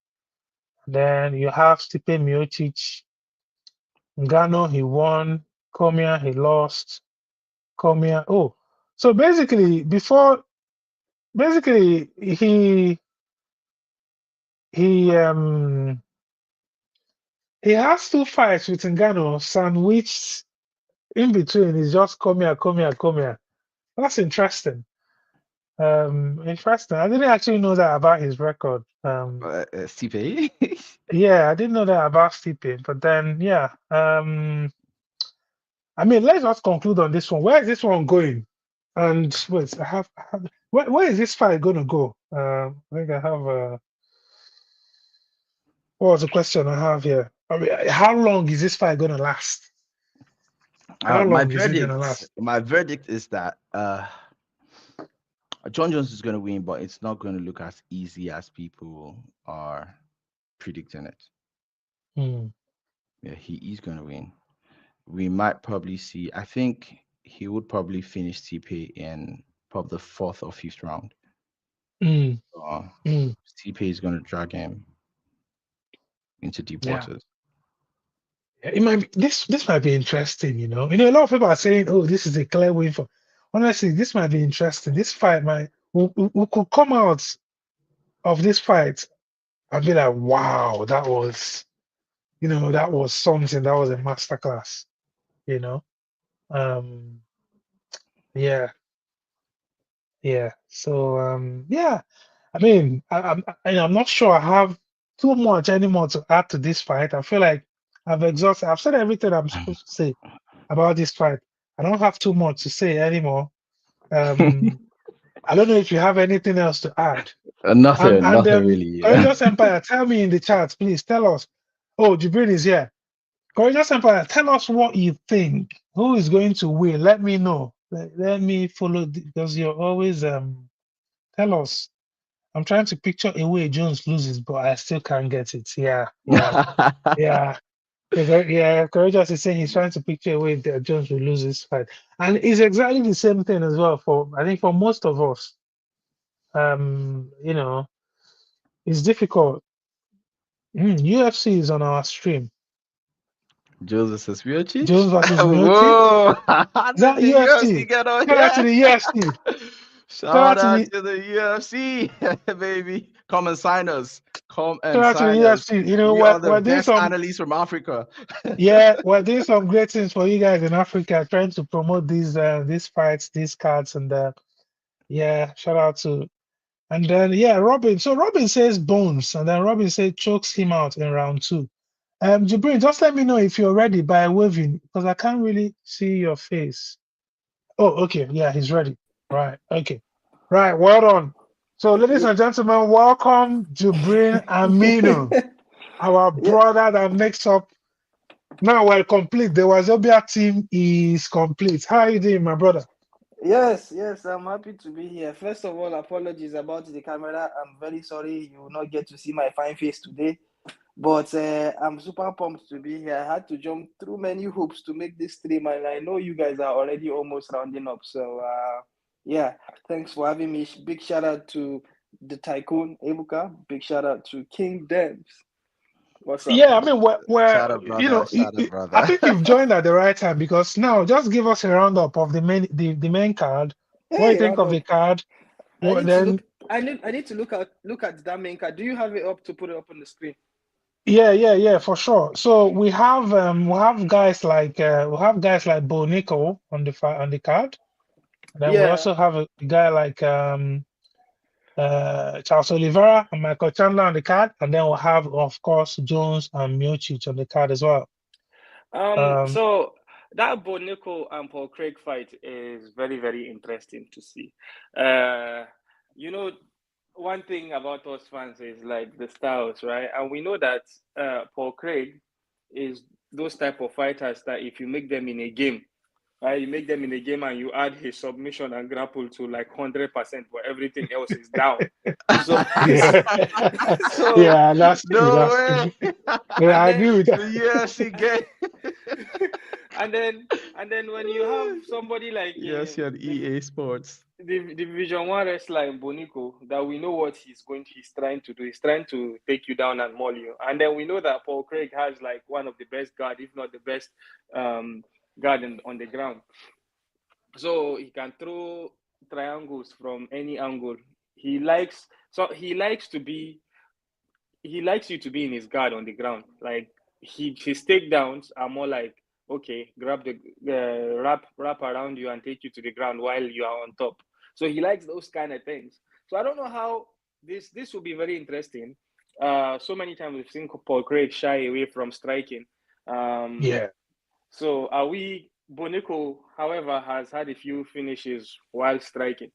Then you have Stipe Miocic, Ngannou, he won. Cormier, he lost. Cormier, oh, so basically he he has two fights with Ngannou, sandwiched in between is just come here, come here, come here. That's interesting. Interesting. I didn't actually know that about his record. Stipe. Yeah, I didn't know that about Stipe. But then, yeah. I mean, let's just conclude on this one. Where is this one going? And wait, where is this fight going to go? I think I have. What was the question I have here? I mean, how long is this fight going to last? How my long is it going to verdict, last? my verdict is that Jon Jones is going to win, but it's not going to look as easy as people are predicting it. Hmm. Yeah, he is going to win. We might probably see. I think he would probably finish TP in probably the fourth or fifth round. Hmm. Uh, Hmm. TP is going to drag him into deep Yeah. waters. It might be, this might be interesting. A lot of people are saying, "Oh, this is a clear win for." honestly, this might be interesting. This fight might we could come out of this fight and be like, wow, that was that was something. That was a masterclass. You know, um, yeah, yeah. So yeah. I mean, I'm not sure I have too much anymore to add to this fight. I feel like I've exhausted. I've said everything I'm supposed to say about this fight. I don't have too much to say anymore. Um, I don't know if you have anything else to add. Nothing, And nothing really. Courageous Empire, tell me in the chat, please tell us. Oh, Jibril is here. Courageous Empire, tell us what you think. Who is going to win? Let me know. Let me follow because you're always tell us. I'm trying to picture a way Jones loses, but I still can't get it. Yeah, yeah, yeah. Yeah, Courageous is saying he's trying to picture a way that Jones will lose this fight. And it's exactly the same thing as well for I think for most of us. You know, it's difficult. UFC is on our stream. Joseph says, Jones Miocic? versus Miocic. Whoa! How Is did that the UFC UFC? get on Shout out to here? the UFC. Shout Shout out to out the to the UFC, baby. Come and sign us. Come shout and out to the sign us. UFC. We We're, are the we're doing best some analysts from Africa. we're doing some great things for you guys in Africa, trying to promote these fights, these cards, and yeah, shout out to and then yeah, Robin. So Robin says bones, and then Robin says chokes him out in round two. Jibril, just let me know if you're ready by waving because I can't really see your face. Oh, okay. Yeah, he's ready. Right. Okay. Right. Well done. So, ladies and gentlemen, welcome Jibril Aminu, our Yeah, brother that makes up. Now we're complete. The Wazobia team is complete. How are you doing, my brother? yes, I'm happy to be here. First of all, apologies about the camera. I'm very sorry you will not get to see my fine face today. But I'm super pumped to be here. I had to jump through many hoops to make this stream, and I know you guys are already almost rounding up. So, yeah, thanks for having me. Big shout out to the tycoon, Ebuka. Big shout out to King Debs. What's up? Yeah, I mean, Shout out, brother. Shout out, I brother. think you've joined at the right time because now just give us a roundup of the main card. What do you Hey, think round of the up. card? I What need to then? look. I need to look at that main card. Do you have it up to put it up on the screen? Yeah, for sure. So we have guys like Bo Nickel on on the card. And then we Yeah. also have a guy like Charles Oliveira and Michael Chandler on the card, and then we'll have, of course, Jones and Miocic on the card as well. Um, So that Bonico and Paul Craig fight is very, very interesting to see. Uh, you know, one thing about us fans is like the styles, right? And we know that Paul Craig is those type of fighters that if you make them in a game, right, you make them in a game and you add his submission and grapple to like 100%, but everything else is down. So, yeah, so, yeah, that's true. No That's way. true. Yeah, and I then agree with The that. UFC game. and then when you have somebody like UFC on EA Sports. the Division One wrestler in Bonico, that we know what he's trying to do. He's trying to take you down and maul you. And then we know that Paul Craig has like one of the best guard, if not the best um, guard on the ground. So he can throw triangles from any angle. He likes to be he likes you to be in his guard on the ground. Like his takedowns are more like, okay, grab the wrap around you and take you to the ground while you are on top. So he likes those kind of things. So I don't know how this will be very interesting. So many times we've seen Paul Craig shy away from striking. Um, Yeah, so are we? Bonico, however, has had a few finishes while striking.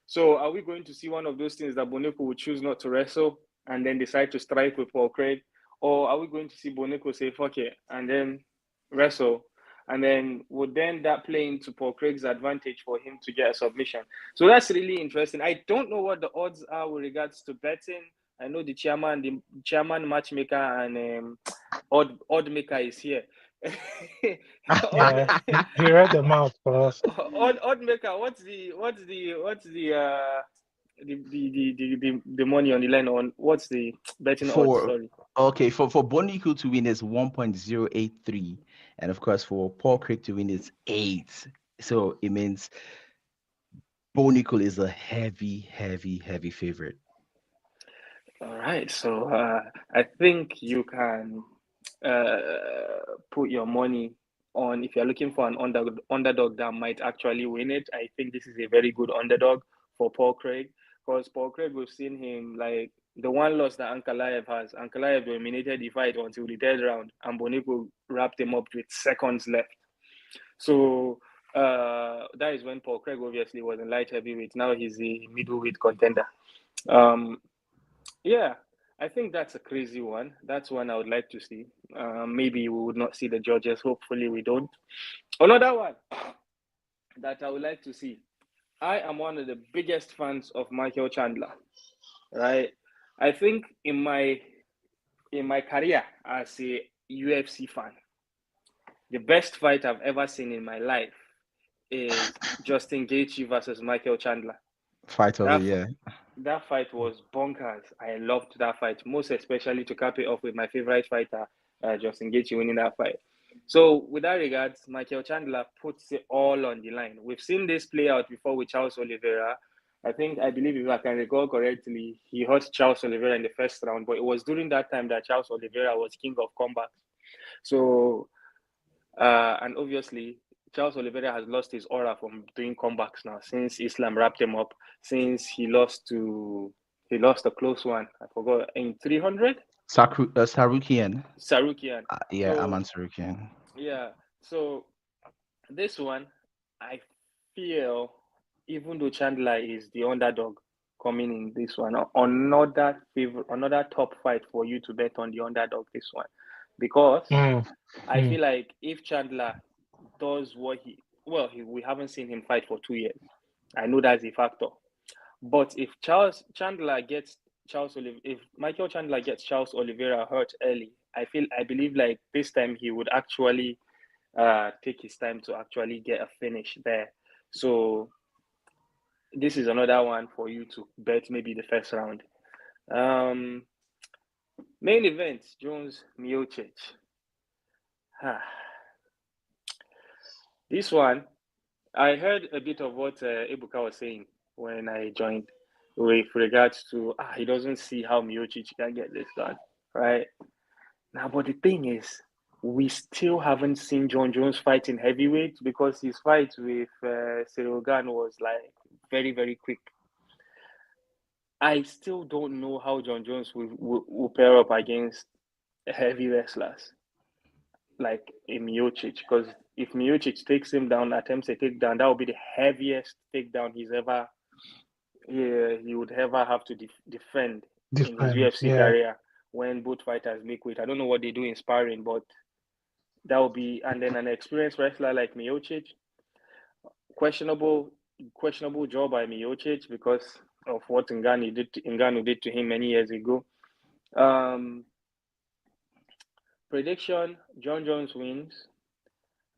So are we going to see one of those things that Boneko would choose not to wrestle and then decide to strike with Paul Craig? Or are we going to see Boneko say, fuck it, and then wrestle? And then would then that play into Paul Craig's advantage for him to get a submission? So that's really interesting. I don't know what the odds are with regards to betting. I know the chairman matchmaker and odd maker is here. odd, yeah. He read them out for us. odd maker, the money on the line on what's the betting odds? For Sorry. okay, for Boniku to win is 1.083, and of course for Paul Craig to win is 8. So it means Bo Nickel is a heavy favorite. All right, so I think you can put your money on if you're looking for an underdog that might actually win it. I think this is a very good underdog for Paul Craig because Paul Craig, we've seen him like the one loss that Ankalaev has. Ankalaev dominated the fight until the third round, and Bonico wrapped him up with seconds left. So that is when Paul Craig obviously was in light heavyweight. Now he's a middleweight contender. Um, yeah, I think that's a crazy one. That's one I would like to see. Maybe we would not see the judges. Hopefully, we don't. Another one that I would like to see. I am one of the biggest fans of Michael Chandler. Right, I think in my career as a UFC fan, the best fight I've ever seen in my life is Justin Gaethje versus Michael Chandler. Fight of the year. That fight was bonkers. I loved that fight, most especially to cap it off with my favorite fighter, Justin Gaethje, winning that fight. So, with that regards, Michael Chandler puts it all on the line. We've seen this play out before with Charles Oliveira. I believe if I can recall correctly, he hurt Charles Oliveira in the first round, but it was during that time that Charles Oliveira was king of combat. So, and obviously, Charles Oliveira has lost his aura from doing comebacks now since Islam wrapped him up. Since he lost a close one. I forgot in 300. Sarukian. Sarukian. Yeah, so, Aman Sarukian. Yeah. So this one, I feel, even though Chandler is the underdog coming in this one, another top fight for you to bet on the underdog this one, because I feel like if Chandler does what we haven't seen him fight for 2 years. I know that's a factor. But if Michael Chandler gets Charles Oliveira hurt early, I believe like this time he would actually take his time to actually get a finish there. So this is another one for you to bet maybe the first round. Main event, Jones Miocic. This one, I heard a bit of what Ebuka was saying when I joined with regards to he doesn't see how Miocic can get this done, right? Now, but the thing is, we still haven't seen Jon Jones fight in heavyweight because his fight with Cyril Gane was like very, very quick. I still don't know how Jon Jones will pair up against heavy wrestlers like a Miocic, because if Miocic takes him down, attempts a takedown, that will be the heaviest takedown he would ever have to defend in his UFC career when both fighters make weight. I don't know what they do in sparring, but that will be, and then an experienced wrestler like Miocic, questionable job by Miocic because of what Ngannou did to him many years ago. Prediction: Jon Jones wins.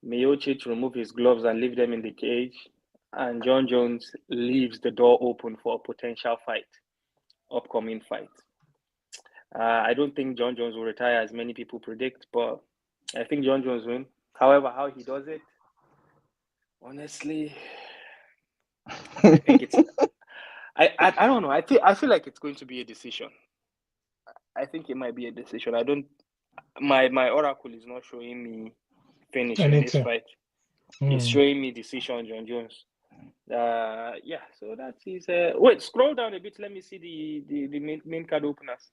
Miocic remove his gloves and leave them in the cage, and Jon Jones leaves the door open for a potential upcoming fight. I don't think Jon Jones will retire as many people predict, but I think Jon Jones win. However, how he does it, honestly, I think it's. I don't know. I feel like it's going to be a decision. I think it might be a decision. I don't. My oracle is not showing me finishing this fight. It's showing me decision, Jon Jones. Yeah. So that is. Wait, scroll down a bit. Let me see the main card openers.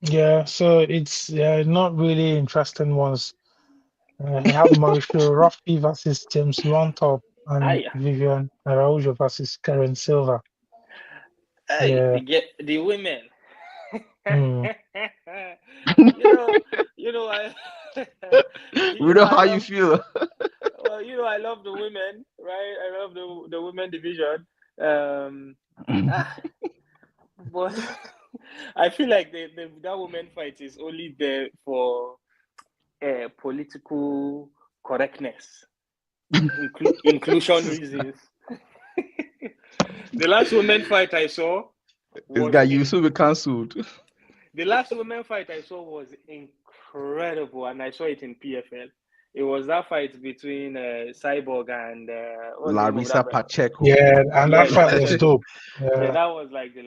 Yeah. So it's not really interesting ones. You have Mauricio Raffi versus James Lontop and Vivian Araujo versus Karen Silva. The women. you know, we know how you feel. Well, I love the women, right? I love the women division. But I feel like that women fight is only there for political correctness, inclusion reasons. The last women fight I saw, this guy Yusuf will be cancelled. The last women fight I saw was incredible, and I saw it in PFL. It was that fight between Cyborg and what's the name of Larissa that brother? Pacheco. Yeah, and Yeah, that fight was Pacheco. dope. Yeah, Yeah. that was like the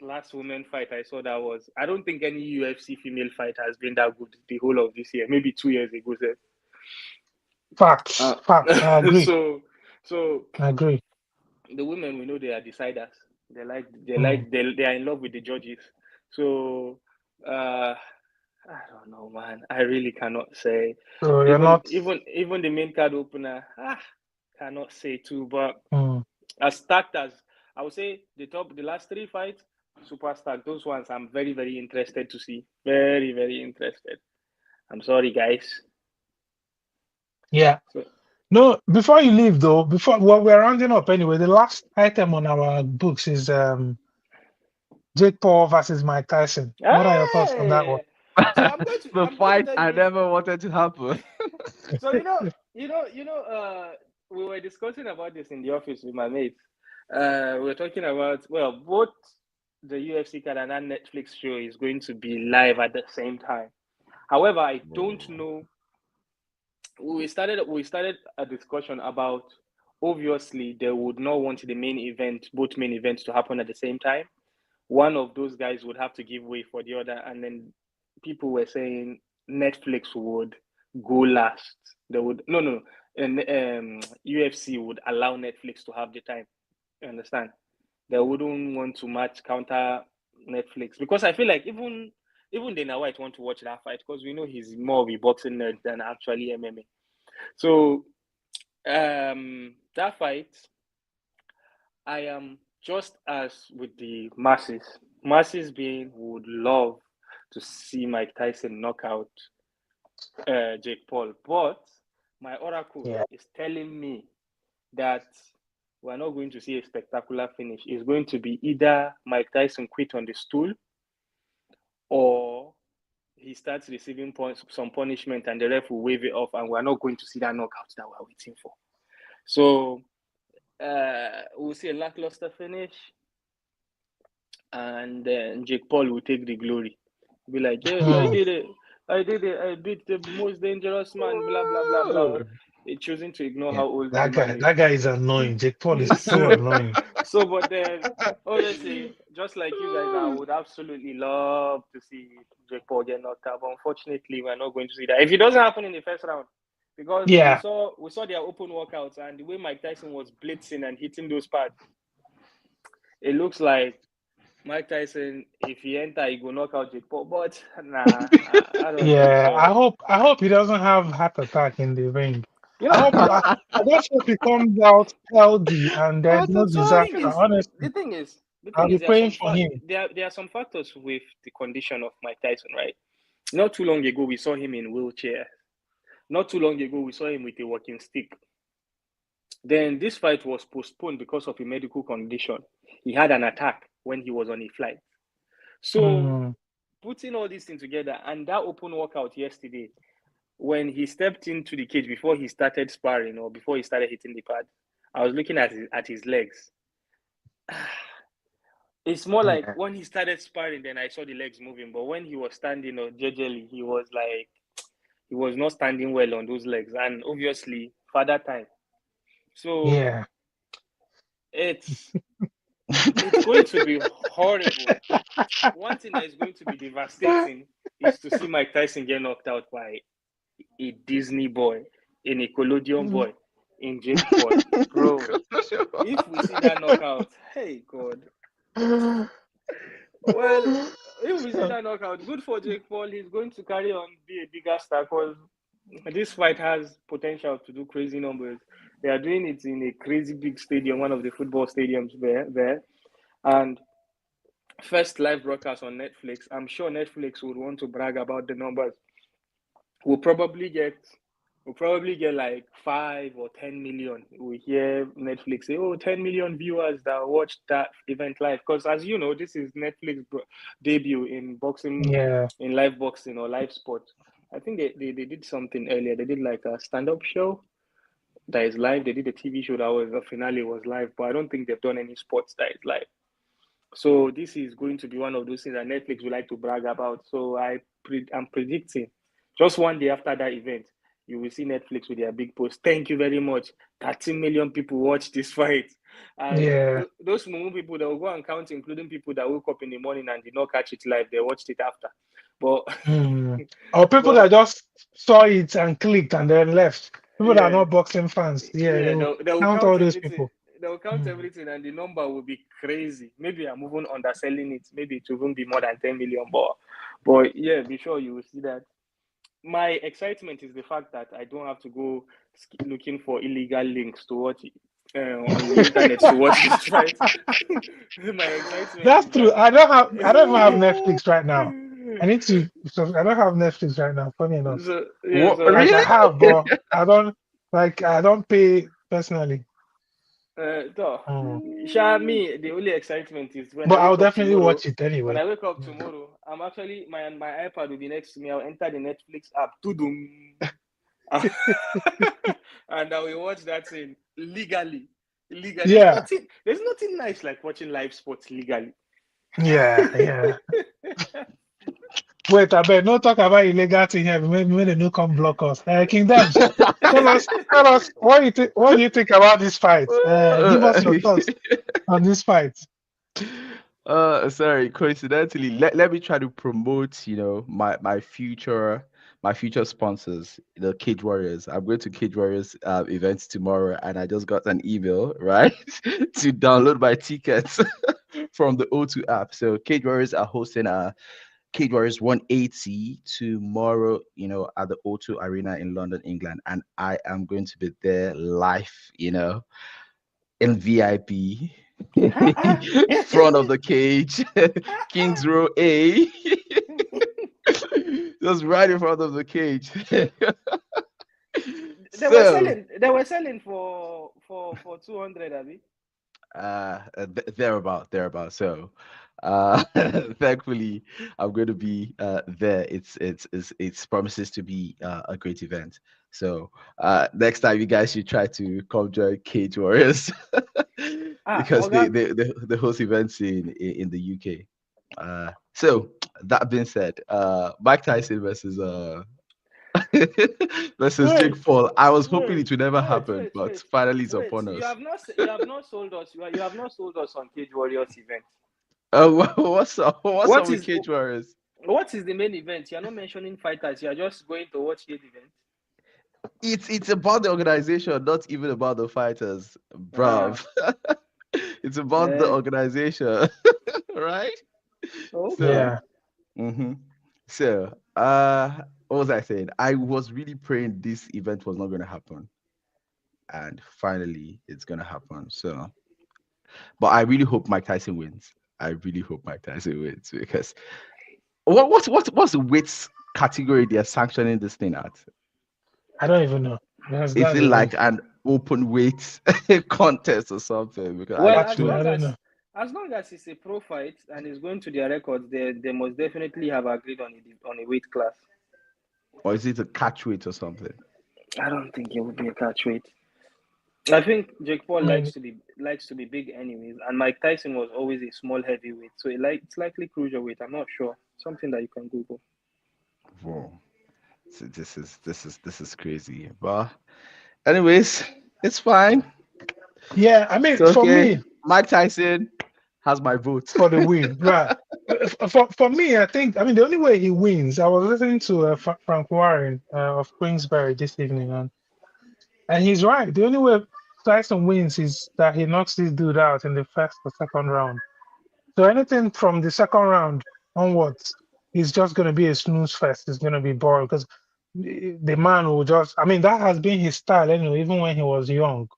last women fight I saw. That was, I don't think any UFC female fight has been that good the whole of this year. Maybe 2 years ago. Facts. Facts. I agree. So I agree. the women, we know they are deciders. Mm. They are in love with the judges. So I don't know, man. I really cannot say. So you're Even not. even the main card opener, cannot say too. But Mm. as stacked as, I would say, the last three fights, super stacked. Those ones I'm very, very interested to see. Very, very interested. I'm sorry, guys. Yeah. So, No, before you leave though, we're rounding up anyway. The last item on our books is Jake Paul versus Mike Tyson. What are your thoughts on that one? hey, so I'm going to The I'm going to fight tell you I this. never wanted to happen. So we were discussing about this in the office with my mates. We were talking about, well, both the UFC card and that Netflix show is going to be live at the same time. However, I don't know. We started a discussion about, obviously they would not want both main events to happen at the same time. One of those guys would have to give way for the other, and then people were saying Netflix would go last. They would no, and UFC would allow Netflix to have the time. You understand? They wouldn't want to match counter Netflix, because I feel like even Dana White want to watch that fight, because we know he's more of a boxing nerd than actually MMA. So that fight, I am just as with the masses. Masses being would love to see Mike Tyson knock out Jake Paul, but my oracle Yeah. is telling me that we're not going to see a spectacular finish. It's going to be either Mike Tyson quit on the stool, or he starts receiving some punishment and the ref will wave it off, and we're not going to see that knockout that we're waiting for. So we'll see a lackluster finish, and then Jake Paul will take the glory. Be like, yeah, I did it. I beat the most dangerous man, blah, blah, blah, blah. They're choosing to ignore Yeah. how old That that man guy, is. that guy is annoying. Jake Paul is so annoying. But then, obviously, just like you guys, I would absolutely love to see Jake Paul get knocked out. But unfortunately, we're not going to see that. If it doesn't happen in the first round, because we Yeah. saw their open workouts, and the way Mike Tyson was blitzing and hitting those pads, it looks like Mike Tyson, if he enter, he go knock out Jake Paul. But nah, I don't think Yeah. so. I hope he doesn't have heart attack in the ring. You I know, hope I just hope he comes out healthy and there's no so the thing disaster. is, Honestly, I'll be there are praying some for him. there are some factors with the condition of Mike Tyson, right? Not too long ago, we saw him in wheelchair. Not too long ago, we saw him with a walking stick. Then this fight was postponed because of a medical condition. He had an attack when he was on a flight. So putting all these things together, and that open workout yesterday, when he stepped into the cage before he started sparring or before he started hitting the pad, I was looking at his legs. It's more like when he started sparring, then I saw the legs moving. But when he was standing or gingerly, he was not standing well on those legs. And obviously, father time. So Yeah. it's going to be horrible. One thing that is going to be devastating is to see Mike Tyson get knocked out by a Disney boy, a Nickelodeon boy, in Jake Paul. Bro, if we see that knockout, hey God. Well, if we see that knockout, good for Jake Paul. He's going to carry on, be a bigger star, because this fight has potential to do crazy numbers. They are doing it in a crazy big stadium, one of the football stadiums there. And first live broadcast on Netflix. I'm sure Netflix would want to brag about the numbers. We'll probably get like 5 or 10 million. We hear Netflix say, oh, 10 million viewers that watched that event live. Because as you know, this is Netflix debut in boxing, Yeah. in live boxing or live sport. I think they did something earlier. They did like a stand-up show that is live. They did a TV show that was, the finale was live, but I don't think they've done any sports that is live. So this is going to be one of those things that Netflix would like to brag about. So I'm predicting just one day after that event, you will see Netflix with their big post. Thank you very much. 13 million people watch this fight. And Yeah. those Mumu people, they will go and count, including people that woke up in the morning and did not catch it live. They watched it after. But or people that just saw it and clicked and then left. People that are yeah, not boxing fans. Yeah, they will they will count count all those everything. people. They will count everything, and the number will be crazy. Maybe I'm even underselling it. Maybe it will even be more than 10 million. But yeah, be sure you will see that. My excitement is the fact that I don't have to go looking for illegal links to watch on the internet to watch this fight. My excitement That's is true. that I don't even have Netflix right now. I need to. So I don't have Netflix right now. Funny enough, so, yeah, What so like I really? have, but I don't I don't pay personally. so, Mm. me, the only excitement is when I But I'll wake up definitely tomorrow. watch it When anyway. I wake up tomorrow, I'm actually my iPad will be next to me. I'll enter the Netflix app, tudum, and I will watch that thing legally. Legally, Yeah, there's nothing nice like watching live sports legally. yeah. Wait, I bet no talk about illegal thing here. Maybe when they no come block us. King Dems, tell us what do you think about this fight? Give us your thoughts on this fight. Sorry, coincidentally, let me try to promote, my future sponsors, the Cage Warriors. I'm going to Cage Warriors events tomorrow, and I just got an email, right, to download my tickets from the O2 app. So Cage Warriors are hosting Cage Warriors 180 tomorrow, at the O2 Arena in London, England, and I am going to be there live, in VIP, front of the cage, Kings Row A, just right in front of the cage. So, They were selling for 200, Abby. thereabout. So, thankfully, I'm going to be there. It's promises to be a great event. So, next time you guys should try to come join Cage Warriors because Oga. they host events in the UK. So that being said, Mike Tyson versus versus Jake Wait, Paul. I was hoping it would never wait, happen, but finally it's upon You us. have not sold us. You have not sold us on Cage Warriors event. What's up What with is Cage Warriors? what is the main event? You are not mentioning fighters. You are just going to watch the event. It's about the organization, not even about the fighters, bruv. It's about the organization, right? Okay. So, Yeah. so, what was I saying? I was really praying this event was not going to happen, and finally, it's going to happen. So, but I really hope Mike Tyson wins. I really hope Mike Tyson wins because what's the weight category they're sanctioning this thing at? I don't even know. That's Is the it only like thing. an open weight contest or something? Because I Well, Actually, I don't know. as long as it's a pro fight and it's going to their records, they must definitely have agreed on a weight class. or is it a catch weight or something? I don't think it would be a catch weight. I think Jake Paul I mean, likes to be big anyways, and Mike Tyson was always a small heavyweight, so it's likely cruiserweight. I'm not sure. Something that you can Google. Whoa. So this is crazy. But anyways, it's fine. yeah. I It's mean, for okay. me, Mike Tyson has my vote. for the win, right? For me, I think. I mean, the only way he wins. I was listening to Frank Warren of Queensberry this evening, and he's right. The only way Tyson wins is that he knocks this dude out in the first or second round. So anything from the second round onwards is just going to be a snooze fest. It's going to be boring because the man will just. I mean, that has been his style anyway, even when he was young.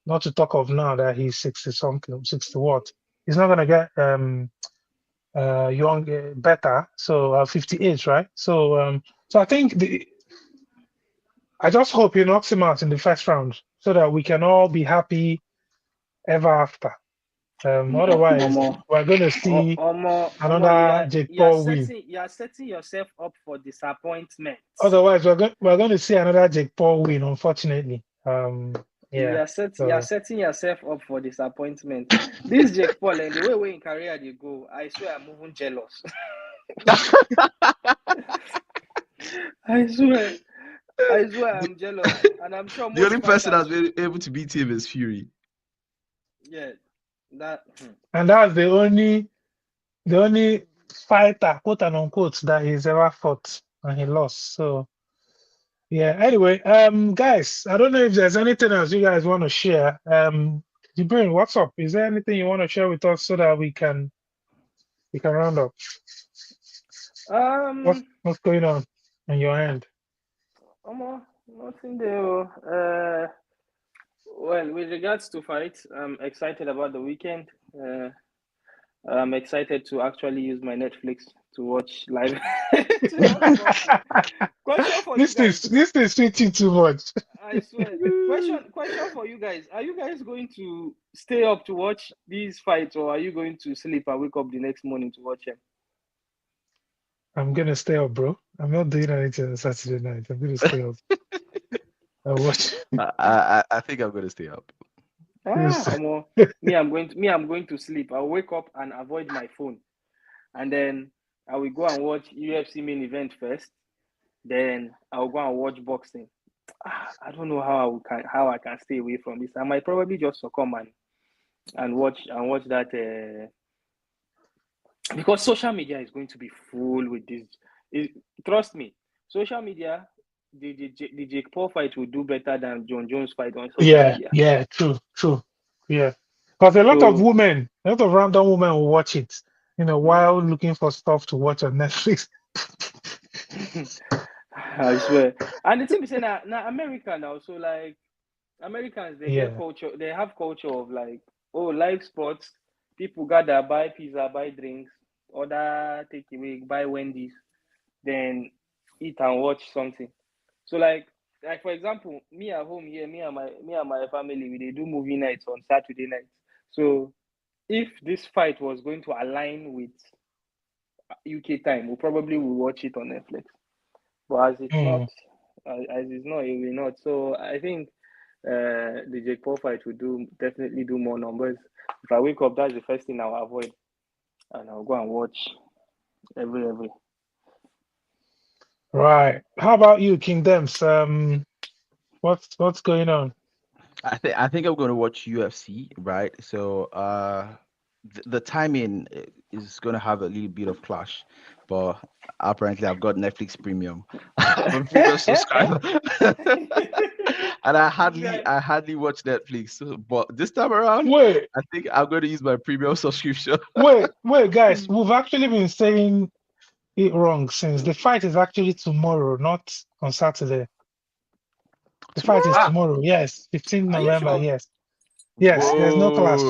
Not to talk of now that he's 60 something, 60 what. He's not going to get young better. So 58, right? So I think I just hope he knocks him out in the first round so that we can all be happy ever after. Otherwise, we're going to see another Jake Paul win. You are setting yourself up for disappointment. Otherwise, we're going to see another Jake Paul win. Unfortunately, yeah. You are setting yourself up for disappointment. This Jake Paul and the way in career they go, I swear I'm even jealous. I swear. I swear I'm jealous, and I'm sure The most only person that's fighters. been able to beat him is Fury. Yeah, that. And that's the only fighter, quote and unquote, that he's ever fought and he lost. So yeah. Anyway, guys, I don't know if there's anything else you guys want to share. Jibril, what's up? Is there anything you want to share with us so that we can round up? What's going on your end? Nothing there. Well, with regards to fights, I'm excited about the weekend. I'm excited to actually use my Netflix to watch live. To watch boxing. Question for you guys. This is switching too much. I swear. Question for you guys. Are you guys going to stay up to watch these fights, or are you going to sleep and wake up the next morning to watch them? I'm gonna stay up, bro. I'm not doing anything on Saturday night. I'm gonna stay up. I watch. I think I'm gonna stay up. Me, I'm going to sleep. I'll wake up and avoid my phone, and then I will go and watch UFC main event first. Then I'll go and watch boxing. I don't know how I can stay away from this. I might probably just succumb and watch that because social media is going to be full with this. Trust me, social media, the Jake Paul fight will do better than Jon Jones fight on social media. Yeah, true. Yeah, because a lot of random women will watch it, while looking for stuff to watch on Netflix. I swear. And the thing is, now America now, so like Americans, they get culture. They have culture of like, live sports. People gather, buy pizza, buy drinks, order takeaway, buy Wendy's, then eat and watch something. So like for example, me at home here, me and my family, we do movie nights on Saturday nights. So if this fight was going to align with UK time, we probably will watch it on Netflix. But as it's not, it will not. So I think the Jake Paul fight will definitely do more numbers. If I wake up, that's the first thing I'll avoid, and I'll go and watch every. Right. How about you, Kingdoms? What's going on? I think I'm going to watch UFC, right? So the timing is going to have a little bit of clash, but apparently I've got Netflix Premium. I'm a premium subscriber, and I hardly watch Netflix. But this time around, Wait, I think I'm going to use my premium subscription. wait, guys. We've actually been saying it wrong since the fight is actually tomorrow, not on Saturday. The fight is tomorrow. Yes, 15 November. Sure? Yes. Whoa. There's no clash.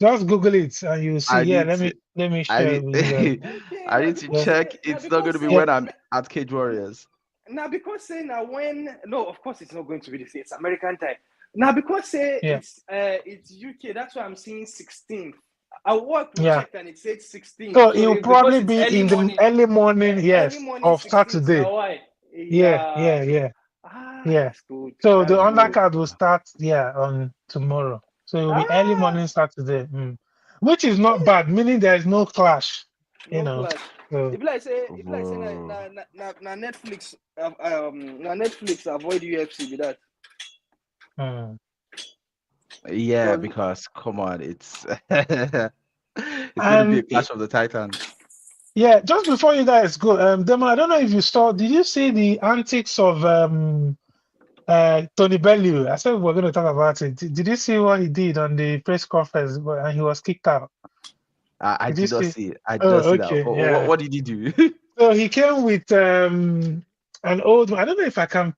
Just Google it and you'll see. Let me share with you guys. I need to check. It's not going to be when I'm at Cage Warriors. Now, because say now no, of course it's not going to be the same. It's American time. Now, because say it's UK, that's why I'm seeing 16. I worked and checked and it said 16. So it'll probably be in the early morning, of Saturday. Yeah. So the undercard will start on tomorrow. So it will be early morning Saturday, which is not bad, meaning there is no clash. Clash. So. If I say na Netflix Netflix avoid UFC with that. Yeah, because come on, it's gonna be a clash of the Titans. Yeah, just before you guys go, Demo, I don't know if you did you see the antics of Tony Bellew? I said we're going to talk about it. Did you see what he did on the press conference and he was kicked out? I did not see it. I did not see that. What did he do? So he came with an old. I don't know if I can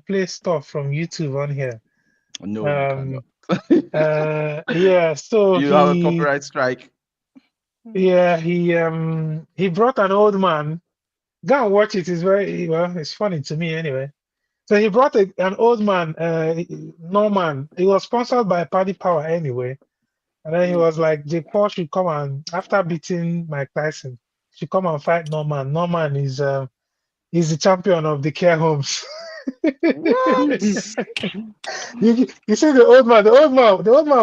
play stuff from YouTube on here. No, you cannot. Yeah. So you have a copyright strike. Yeah, he brought an old man. Go and watch it. It's it's funny to me anyway. So he brought an old man, Norman. He was sponsored by Paddy Power anyway. And then he was like, Jake Paul should come and, after beating Mike Tyson, should come and fight Norman. Norman is he's the champion of the care homes. What? you see the old man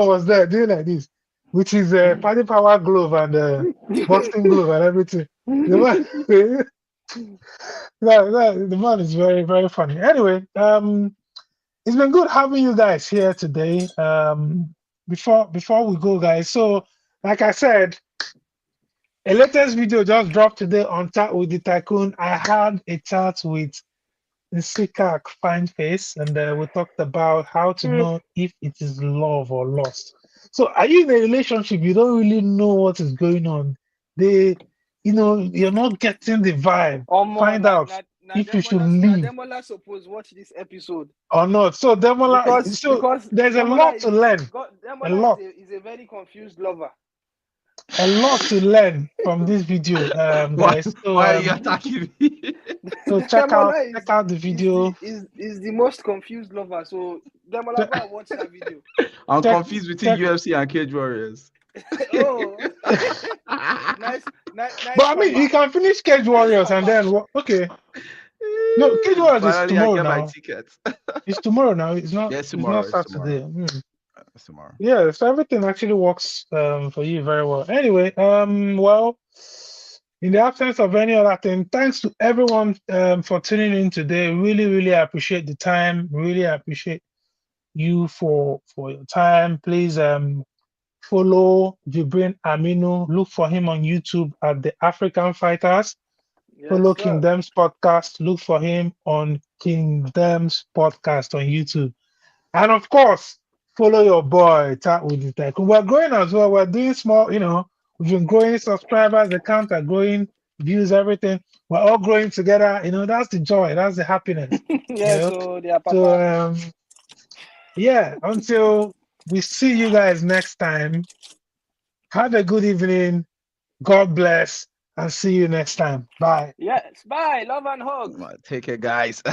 was there doing like this, with his Paddy Power glove and boxing glove and everything. The man is very, very funny. Anyway, it's been good having you guys here today. Before we go, guys. So, like I said, a latest video just dropped today on Chat with the Tycoon. I had a chat with Nsikak Fine Face, and we talked about how to know if it is love or lust. So, are you in a relationship? You don't really know what is going on. You're not getting the vibe. Find out if you should leave Demola suppose watch this episode or not. So, Demola, because there's a Demola lot to learn. A Demola lot. is a very confused lover. A lot to learn from this video, guys. So, why are you attacking me? so check out the video. Is the most confused lover. So Demola, go and watch that video. I'm confused between UFC and Cage Warriors. Oh, nice. But I mean, you can finish Cage Warriors and then okay. No, Cage Warriors is tomorrow now. It's tomorrow now. It's not. Yes, It's tomorrow. not Saturday. It's tomorrow. Yeah, so everything actually works for you very well. Anyway, well, in the absence of any other thing, thanks to everyone for tuning in today. Really, really appreciate the time. Really appreciate you for your time. Please follow Jibrin Aminu. Look for him on YouTube at the African Fighters. Follow King Dems Podcast. Look for him on King Dems Podcast on YouTube. And of course, follow your boy, Chat with the Tycoon. We're growing as well. We're doing small, we've been growing subscribers, the count are growing, views, everything. We're all growing together. That's the joy. That's the happiness. So, yeah, until we see you guys next time, have a good evening. God bless, and see you next time. Bye. Yes, bye. Love and hug. Take care, guys.